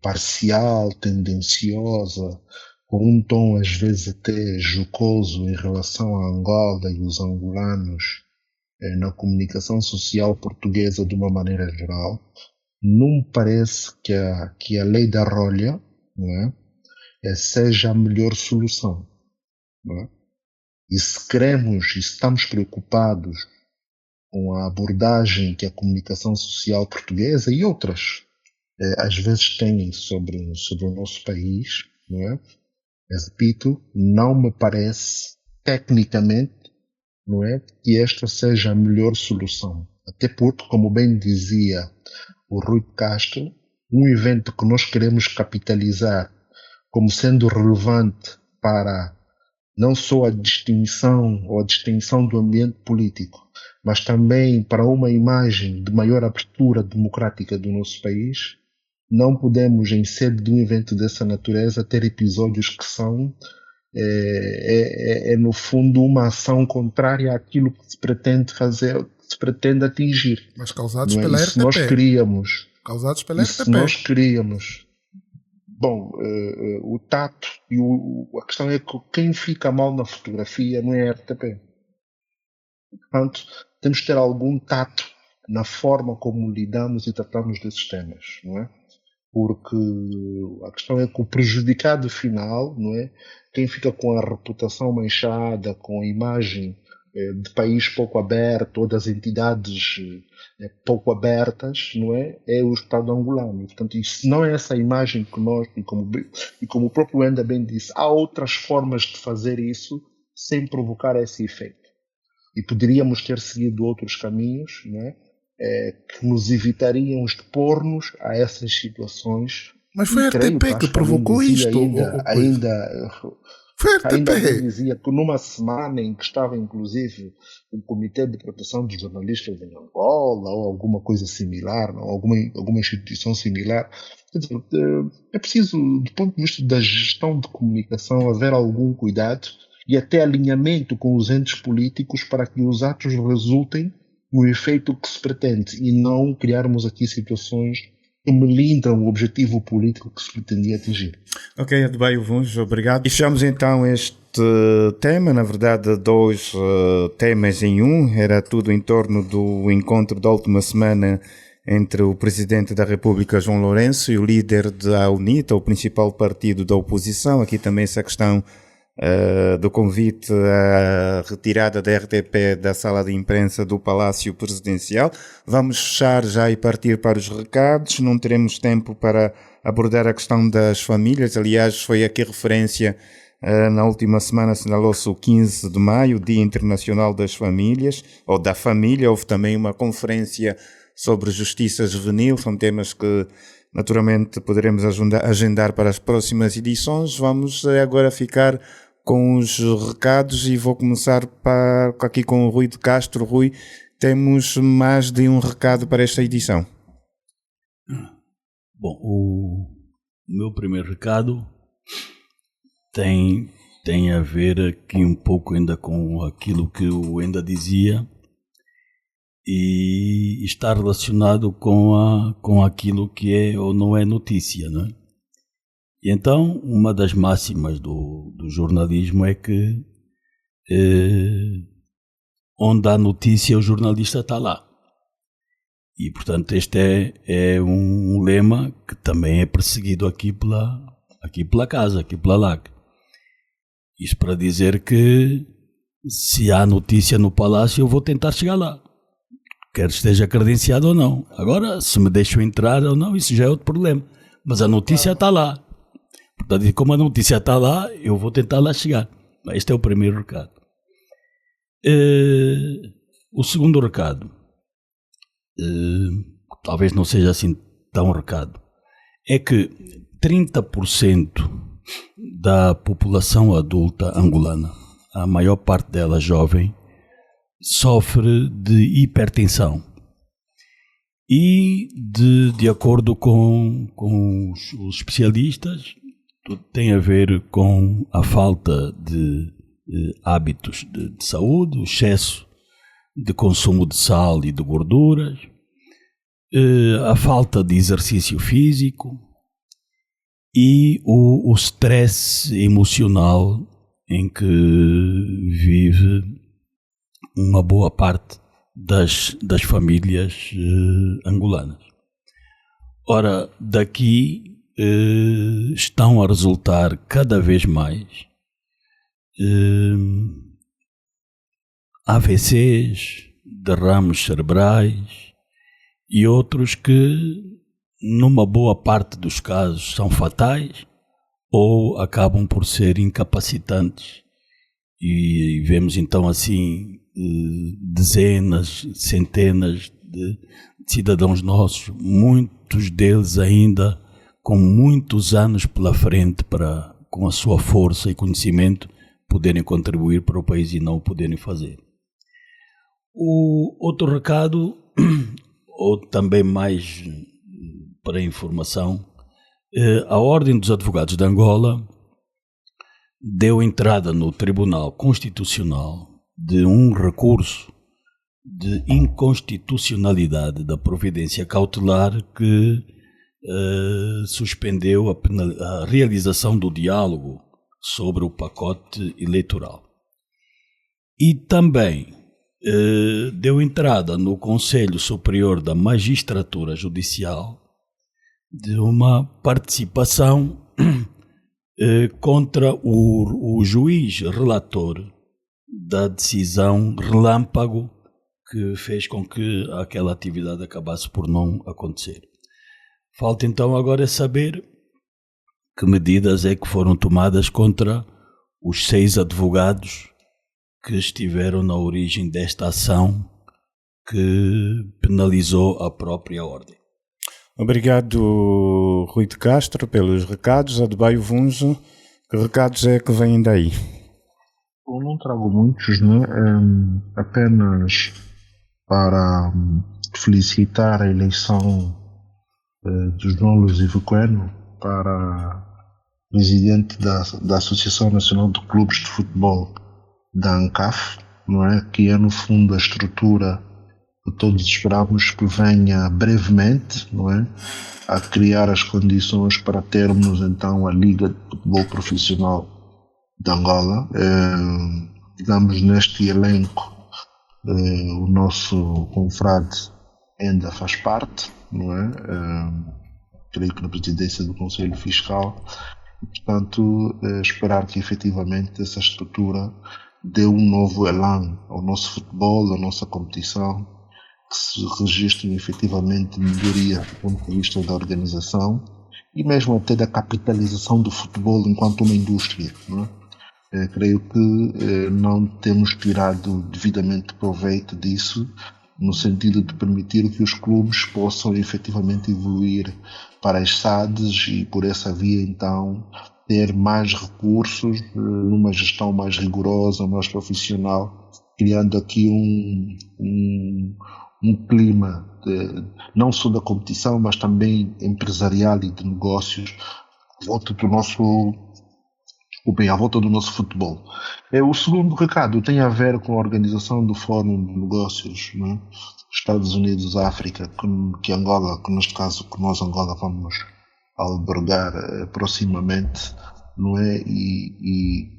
[SPEAKER 4] parcial, tendenciosa, com um tom às vezes até jocoso em relação à Angola e os angolanos na comunicação social portuguesa de uma maneira geral, não me parece que a lei da rolha, não é, seja a melhor solução. Não é? E se queremos e se estamos preocupados com a abordagem que a comunicação social portuguesa e outras às vezes têm sobre o nosso país, não é? Eu repito, não me parece tecnicamente, não é, que esta seja a melhor solução. Até porque, como bem dizia o Rui Castro, um evento que nós queremos capitalizar como sendo relevante para não só a distinção ou a distinção do ambiente político, mas também para uma imagem de maior abertura democrática do nosso país, não podemos, em sede de um evento dessa natureza, ter episódios que são, no fundo, uma ação contrária àquilo que se pretende fazer, que se pretende atingir.
[SPEAKER 5] Mas causados
[SPEAKER 4] não é?
[SPEAKER 5] pela
[SPEAKER 4] E se
[SPEAKER 5] RTP.
[SPEAKER 4] nós queríamos...
[SPEAKER 5] Causados pela
[SPEAKER 4] E se
[SPEAKER 5] RTP.
[SPEAKER 4] nós queríamos... Bom, o tato e a questão é que quem fica mal na fotografia não é a RTP. Portanto, temos que ter algum tato na forma como lidamos e tratamos desses temas, não é? Porque a questão é que o prejudicado final, não é? Quem fica com a reputação manchada, com a imagem de país pouco aberto ou das entidades pouco abertas, não é? É o Estado angolano. Portanto, isso não é essa imagem que nós, e como o próprio Enda bem disse, há outras formas de fazer isso sem provocar esse efeito. E poderíamos ter seguido outros caminhos, não é? Que nos evitariam expor-nos a essas situações.
[SPEAKER 5] Mas foi a RTP que provocou isto. Foi a
[SPEAKER 4] Ainda
[SPEAKER 5] RTP.
[SPEAKER 4] dizia que numa semana em que estava inclusive o Comitê de Proteção dos Jornalistas em Angola ou alguma coisa similar, não? Alguma instituição similar, quer dizer, é preciso, do ponto de vista da gestão de comunicação, haver algum cuidado e até alinhamento com os entes políticos para que os atos resultem no efeito que se pretende e não criarmos aqui situações que melindram o objetivo político que se pretendia atingir.
[SPEAKER 6] Ok, Adebayo Vuns, obrigado. E fechamos então este tema, na verdade dois temas em um, era tudo em torno do encontro da última semana entre o Presidente da República, João Lourenço, e o líder da UNITA, o principal partido da oposição. Aqui também essa questão do convite à retirada da RTP da sala de imprensa do Palácio Presidencial. Vamos fechar já e partir para os recados. Não teremos tempo para abordar a questão das famílias. Aliás, foi aqui referência, na última semana assinalou-se o 15 de maio, Dia Internacional das Famílias, ou da Família. Houve também uma conferência sobre justiça juvenil. São temas que naturalmente poderemos agendar para as próximas edições. Vamos agora ficar com os recados e vou começar aqui com o Rui de Castro. Rui, temos mais de um recado para esta edição.
[SPEAKER 3] Bom, o meu primeiro recado tem a ver aqui um pouco ainda com aquilo que o Enda dizia e está relacionado com aquilo que é ou não é notícia, não é? E então, uma das máximas do jornalismo é que onde há notícia o jornalista está lá. E, portanto, este é um lema que também é perseguido aqui pela casa, aqui pela LAC. Isto para dizer que se há notícia no Palácio, eu vou tentar chegar lá. Quer esteja credenciado ou não. Agora, se me deixam entrar ou não, isso já é outro problema. Mas a notícia está lá. Portanto, como a notícia está lá, eu vou tentar lá chegar. Este é o primeiro recado. O segundo recado, talvez não seja assim tão recado, é que 30% da população adulta angolana, a maior parte dela jovem, sofre de hipertensão. E, de acordo com os especialistas, tudo tem a ver com a falta de hábitos de saúde, o excesso de consumo de sal e de gorduras, a falta de exercício físico e o stress emocional em que vive uma boa parte das famílias angolanas. Ora, daqui estão a resultar cada vez mais AVCs, derrames cerebrais e outros que, numa boa parte dos casos, são fatais ou acabam por ser incapacitantes. E vemos então assim dezenas, centenas de cidadãos nossos, muitos deles ainda com muitos anos pela frente para, com a sua força e conhecimento, poderem contribuir para o país e não o poderem fazer. O outro recado, ou também mais para informação, a Ordem dos Advogados de Angola deu entrada no Tribunal Constitucional de um recurso de inconstitucionalidade da providência cautelar que suspendeu a realização do diálogo sobre o pacote eleitoral. E também deu entrada no Conselho Superior da Magistratura Judicial de uma participação contra o juiz relator da decisão relâmpago que fez com que aquela atividade acabasse por não acontecer. Falta então agora saber que medidas é que foram tomadas contra os 6 advogados que estiveram na origem desta ação que penalizou a própria ordem.
[SPEAKER 6] Obrigado, Rui de Castro, pelos recados. Adebayo Vunjo, que recados é que vêm daí?
[SPEAKER 4] Eu não trago muitos, né? Apenas para felicitar a eleição de João Luzivo Bueno para presidente da Associação Nacional de Clubes de Futebol da ANCAF, não é? Que é no fundo a estrutura que todos esperamos que venha brevemente, não é? A criar as condições para termos então a Liga de Futebol Profissional de Angola. Digamos, neste elenco o nosso confrade ainda faz parte, não é? Creio que na presidência do Conselho Fiscal, e, portanto esperar que efetivamente essa estrutura dê um novo elan ao nosso futebol, à nossa competição, que se registrem efetivamente melhoria do ponto de vista da organização e mesmo até da capitalização do futebol enquanto uma indústria, não é? Creio que não temos tirado devidamente proveito disso, no sentido de permitir que os clubes possam efetivamente evoluir para as SADs e por essa via então ter mais recursos, numa gestão mais rigorosa, mais profissional, criando aqui um clima não só da competição, mas também empresarial e de negócios, volta do nosso bem, à volta do nosso futebol. O segundo recado tem a ver com a organização do Fórum de Negócios, não é? Estados Unidos, África, que Angola, que neste caso que nós Angola vamos albergar proximamente, não é? E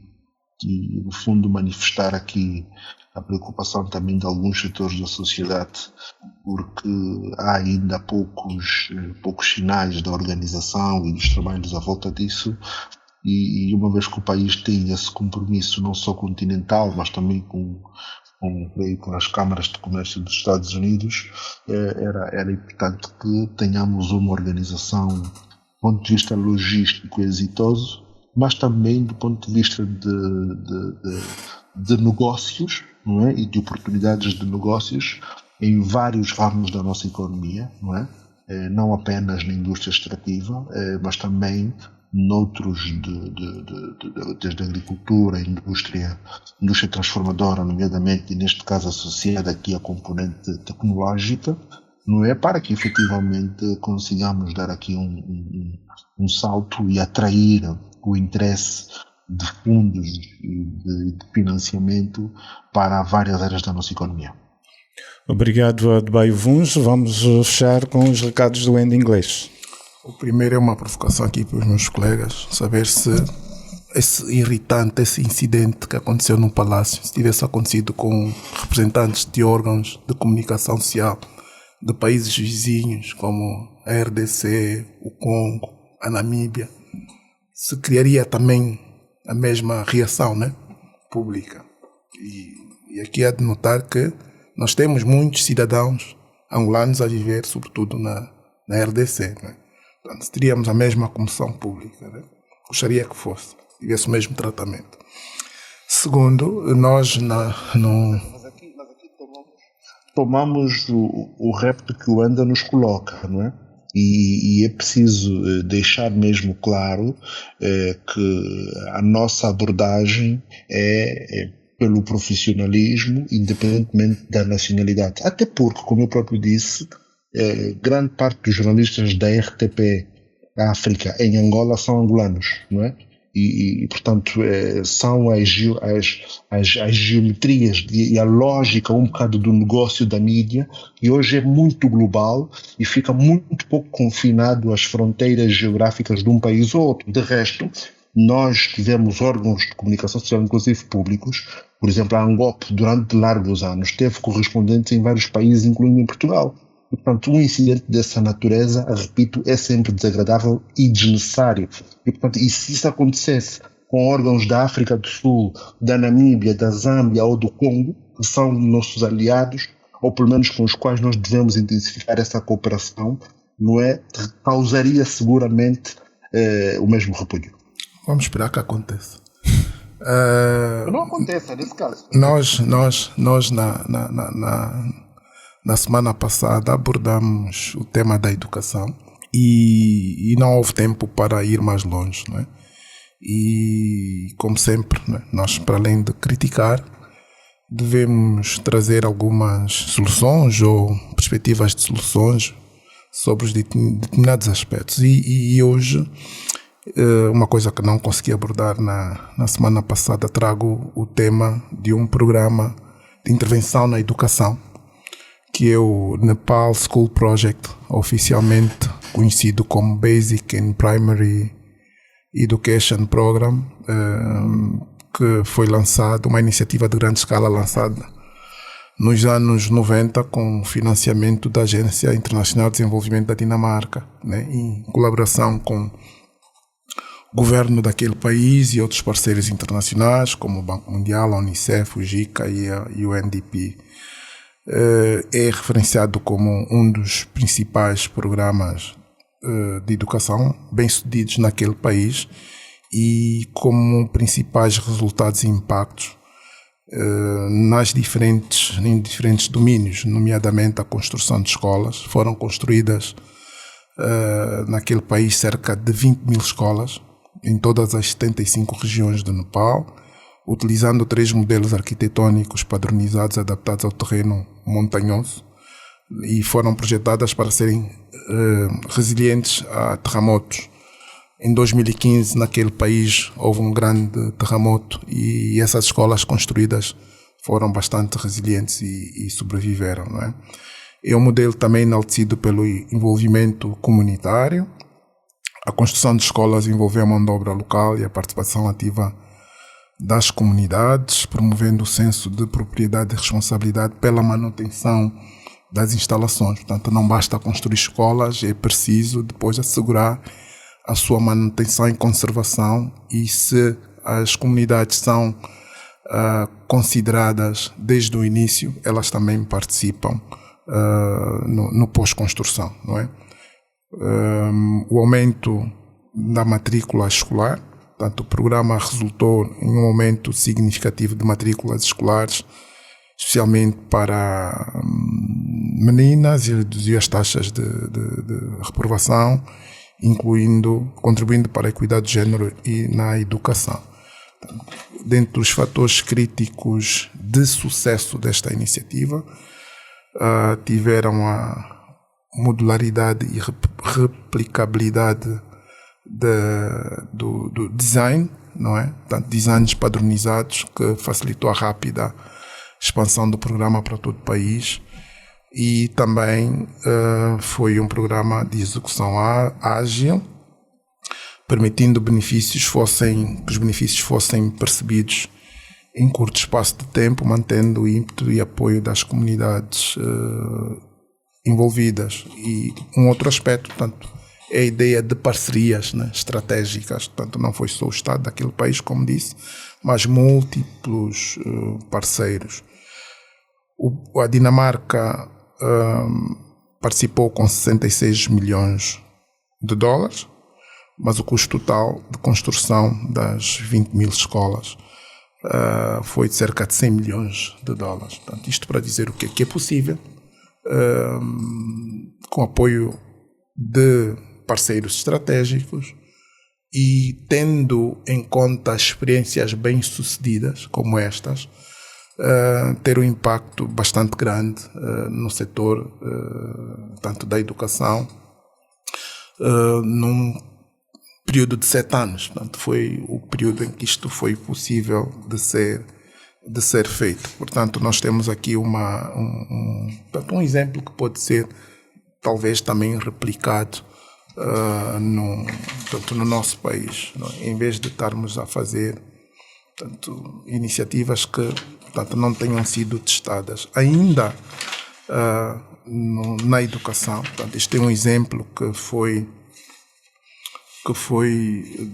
[SPEAKER 4] no fundo manifestar aqui a preocupação também de alguns setores da sociedade, porque há ainda poucos sinais da organização e dos trabalhos à volta disso, e uma vez que o país tem esse compromisso não só continental, mas também com as câmaras de comércio dos Estados Unidos, era importante que tenhamos uma organização do ponto de vista logístico exitoso, mas também do ponto de vista de negócios, não é? E de oportunidades de negócios em vários ramos da nossa economia, não é? Não apenas na indústria extrativa, mas também noutros, desde a agricultura, a indústria transformadora, nomeadamente, e neste caso associada aqui à componente tecnológica, não é? Para que efetivamente consigamos dar aqui um salto e atrair o interesse de fundos e de financiamento para várias áreas da nossa economia.
[SPEAKER 6] Obrigado, Adebayo Vuns. Vamos fechar com os recados do End Inglês.
[SPEAKER 5] O primeiro é uma provocação aqui para os meus colegas, saber se esse irritante, esse incidente que aconteceu no Palácio, se tivesse acontecido com representantes de órgãos de comunicação social de países vizinhos, como a RDC, o Congo, a Namíbia, se criaria também a mesma reação, né, pública. E aqui há de notar que nós temos muitos cidadãos angolanos a viver, sobretudo na RDC, né? Portanto, teríamos a mesma comoção pública, né? Gostaria que fosse, tivesse o mesmo tratamento. Segundo, nós
[SPEAKER 4] tomamos o repto que o Anda nos coloca, não é? E é preciso deixar mesmo claro que a nossa abordagem é pelo profissionalismo, independentemente da nacionalidade. Até porque, como eu próprio disse, grande parte dos jornalistas da RTP África em Angola são angolanos, não é? E portanto, são as geometrias e a lógica um bocado do negócio da mídia, que hoje é muito global e fica muito pouco confinado às fronteiras geográficas de um país ou outro. De resto, nós tivemos órgãos de comunicação social, inclusive públicos. Por exemplo, a ANGOP, durante largos anos, teve correspondentes em vários países, incluindo em Portugal. E, portanto, um incidente dessa natureza, repito, é sempre desagradável e desnecessário. E, portanto, e se isso acontecesse com órgãos da África do Sul, da Namíbia, da Zâmbia ou do Congo, que são nossos aliados, ou pelo menos com os quais nós devemos intensificar essa cooperação, não é? Causaria seguramente o mesmo repúdio.
[SPEAKER 5] Vamos esperar que aconteça.
[SPEAKER 4] Não aconteça nesse caso.
[SPEAKER 5] Nós na semana passada abordamos o tema da educação e não houve tempo para ir mais longe, não é? E, como sempre, né, nós, para além de criticar, devemos trazer algumas soluções ou perspectivas de soluções sobre os determinados aspectos. E hoje, uma coisa que não consegui abordar na semana passada, trago o tema de um programa de intervenção na educação, que é o Nepal School Project, oficialmente conhecido como Basic and Primary Education Program, que foi lançado, uma iniciativa de grande escala lançada nos anos 90 com financiamento da Agência Internacional de Desenvolvimento da Dinamarca, né, em colaboração com o governo daquele país e outros parceiros internacionais, como o Banco Mundial, a Unicef, o JICA e a UNDP. É referenciado como um dos principais programas de educação bem-sucedidos naquele país e como principais resultados e impactos em diferentes domínios, nomeadamente a construção de escolas. Foram construídas naquele país cerca de 20 mil escolas em todas as 75 regiões do Nepal, utilizando 3 modelos arquitetônicos padronizados adaptados ao terreno montanhoso, e foram projetadas para serem resilientes a terremotos, Em 2015, naquele país, houve um grande terremoto e essas escolas construídas foram bastante resilientes e sobreviveram, não é? É um modelo também enaltecido pelo envolvimento comunitário. A construção de escolas envolveu a mão de obra local e a participação ativa das comunidades, promovendo o senso de propriedade e responsabilidade pela manutenção das instalações. Portanto, não basta construir escolas, é preciso depois assegurar a sua manutenção e conservação, e se as comunidades são consideradas desde o início, elas também participam no pós-construção, não é? O aumento da matrícula escolar, portanto, o programa resultou em um aumento significativo de matrículas escolares, especialmente para meninas, e reduziu as taxas de reprovação, contribuindo para a equidade de género e na educação. Dentre os fatores críticos de sucesso desta iniciativa, tiveram a modularidade e replicabilidade do design, não é? Portanto, designs padronizados, que facilitou a rápida expansão do programa para todo o país, e também foi um programa de execução ágil, permitindo que os benefícios fossem percebidos em curto espaço de tempo, mantendo o ímpeto e apoio das comunidades envolvidas. E um outro aspecto, portanto, é a ideia de parcerias, né, estratégicas. Portanto, não foi só o Estado daquele país, como disse, mas múltiplos parceiros. A Dinamarca participou com 66 milhões de dólares, mas o custo total de construção das 20 mil escolas foi de cerca de 100 milhões de dólares. Portanto, isto para dizer o quê? Que é possível, com apoio de parceiros estratégicos e tendo em conta experiências bem-sucedidas como estas, ter um impacto bastante grande no setor tanto da educação num período de 7 anos. Portanto, foi o período em que isto foi possível de ser feito. Portanto, nós temos aqui um exemplo que pode ser talvez também replicado no nosso país, não é? Em vez de estarmos a fazer iniciativas que não tenham sido testadas ainda na educação. Portanto, este é um exemplo que foi do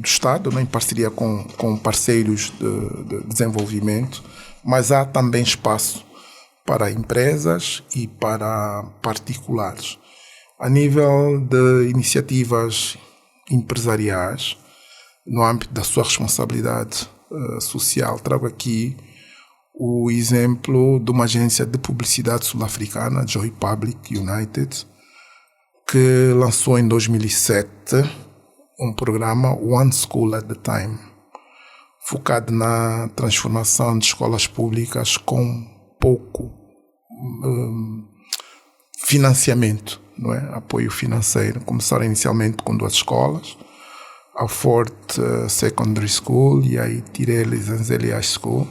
[SPEAKER 5] Estado, né, em parceria com parceiros de desenvolvimento, mas há também espaço para empresas e para particulares. A nível de iniciativas empresariais, no âmbito da sua responsabilidade social, trago aqui o exemplo de uma agência de publicidade sul-africana, Joy Public United, que lançou em 2007 um programa One School at a Time, focado na transformação de escolas públicas com pouco financiamento, não é? Apoio financeiro. Começaram inicialmente com 2 escolas, a Fort Secondary School e a Tirele Zanzeli High School,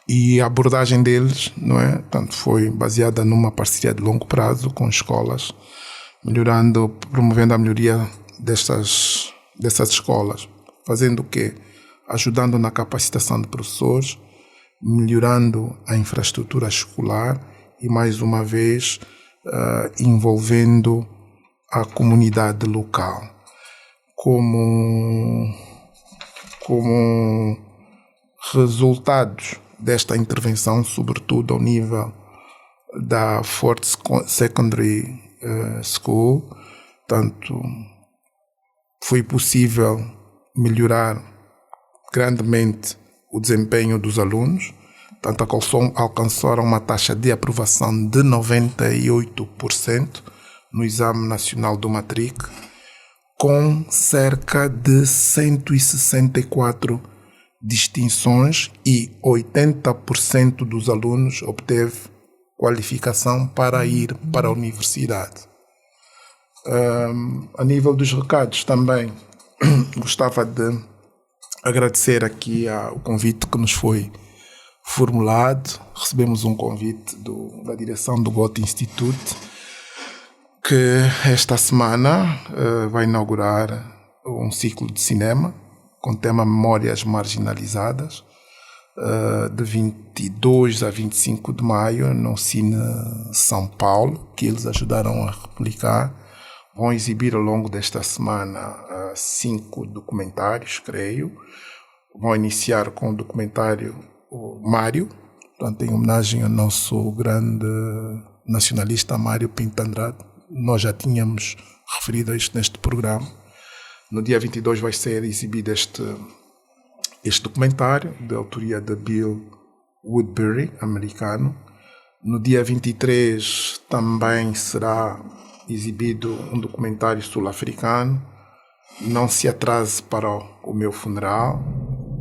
[SPEAKER 5] e a abordagem deles, não é? Tanto foi baseada numa parceria de longo prazo com escolas, promovendo a melhoria dessas escolas, fazendo o quê? Ajudando na capacitação de professores, melhorando a infraestrutura escolar e, mais uma vez, envolvendo a comunidade local. Como resultados desta intervenção, sobretudo ao nível da Fort Secondary School, tanto foi possível melhorar grandemente o desempenho dos alunos, tanto alcançaram uma taxa de aprovação de 98% no Exame Nacional do Matric, com cerca de 164 distinções, e 80% dos alunos obteve qualificação para ir para a universidade. A nível dos recados também gostava de agradecer aqui o convite que nos foi formulado. Recebemos um convite da direção do Goethe Institute, que esta semana vai inaugurar um ciclo de cinema com o tema Memórias Marginalizadas, de 22 a 25 de maio no Cine São Paulo, que eles ajudaram a replicar. Vão exibir ao longo desta semana 5 documentários, creio. Vão iniciar com o documentário Mário, portanto, em homenagem ao nosso grande nacionalista Mário Pinto Andrade. Nós já tínhamos referido a isto neste programa. No dia 22 vai ser exibido este documentário, de autoria de Bill Woodbury, americano. No dia 23 também será exibido um documentário sul-africano, Não Se Atrase para o Meu Funeral,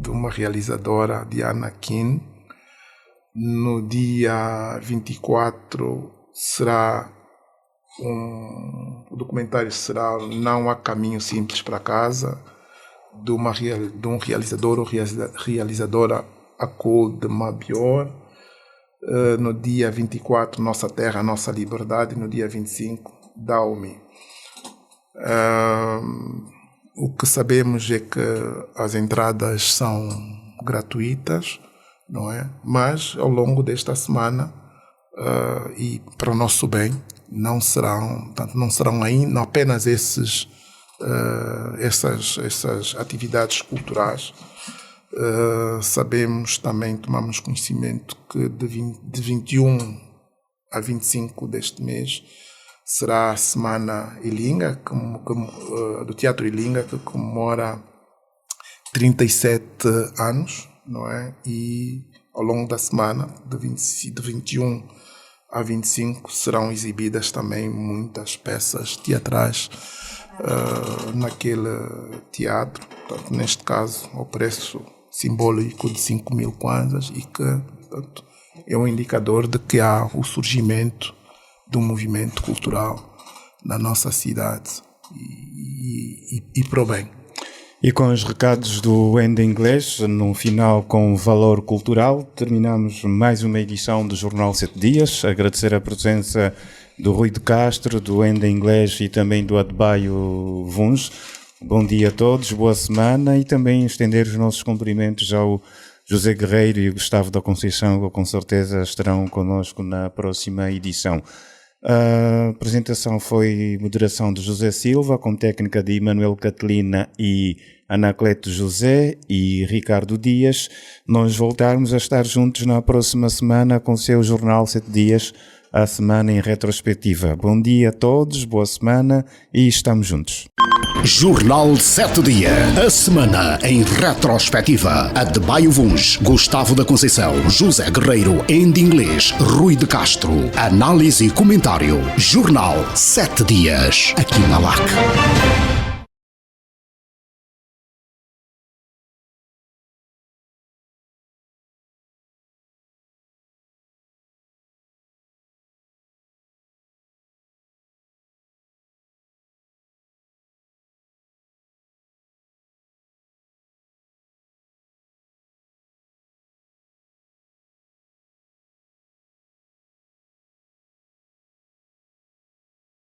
[SPEAKER 5] de uma realizadora, Diana Keane. No dia 24 o documentário será Não Há Caminho Simples para Casa, de um realizador ou realizadora, Akol de Mabior. No dia 24, Nossa Terra, Nossa Liberdade. No dia 25, Daomi. O que sabemos é que as entradas são gratuitas, não é? Mas ao longo desta semana, e para o nosso bem, não serão ainda apenas essas atividades culturais. Sabemos também, tomamos conhecimento que de 21 a 25 deste mês será a Semana Ilinga, do Teatro Ilinga, que comemora 37 anos, não é? E ao longo da semana, de 21 a 25, serão exibidas também muitas peças teatrais naquele teatro. Portanto, neste caso, ao preço simbólico de 5.000 kwanzas, e que, portanto, é um indicador de que há o surgimento de um movimento cultural na nossa cidade e para o bem.
[SPEAKER 6] E com os recados do Ende Inglês, no final com valor cultural, terminamos mais uma edição do Jornal 7 Dias. Agradecer a presença do Rui de Castro, do Ende Inglês e também do Adebayo Vuns. Bom dia a todos, boa semana, e também estender os nossos cumprimentos ao José Guerreiro e o Gustavo da Conceição, que com certeza estarão connosco na próxima edição. A apresentação foi moderação de José Silva, com técnica de Emanuel Catelina e Anacleto José e Ricardo Dias. Nós voltarmos a estar juntos na próxima semana com o seu Jornal 7 Dias, a semana em retrospectiva. Bom dia a todos, boa semana e estamos juntos.
[SPEAKER 1] Jornal 7 Dias, a semana em retrospectiva. Adebayo Vuns, Gustavo da Conceição, José Guerreiro, Ende Inglês, Rui de Castro. Análise e comentário. Jornal 7 Dias, aqui na LAC.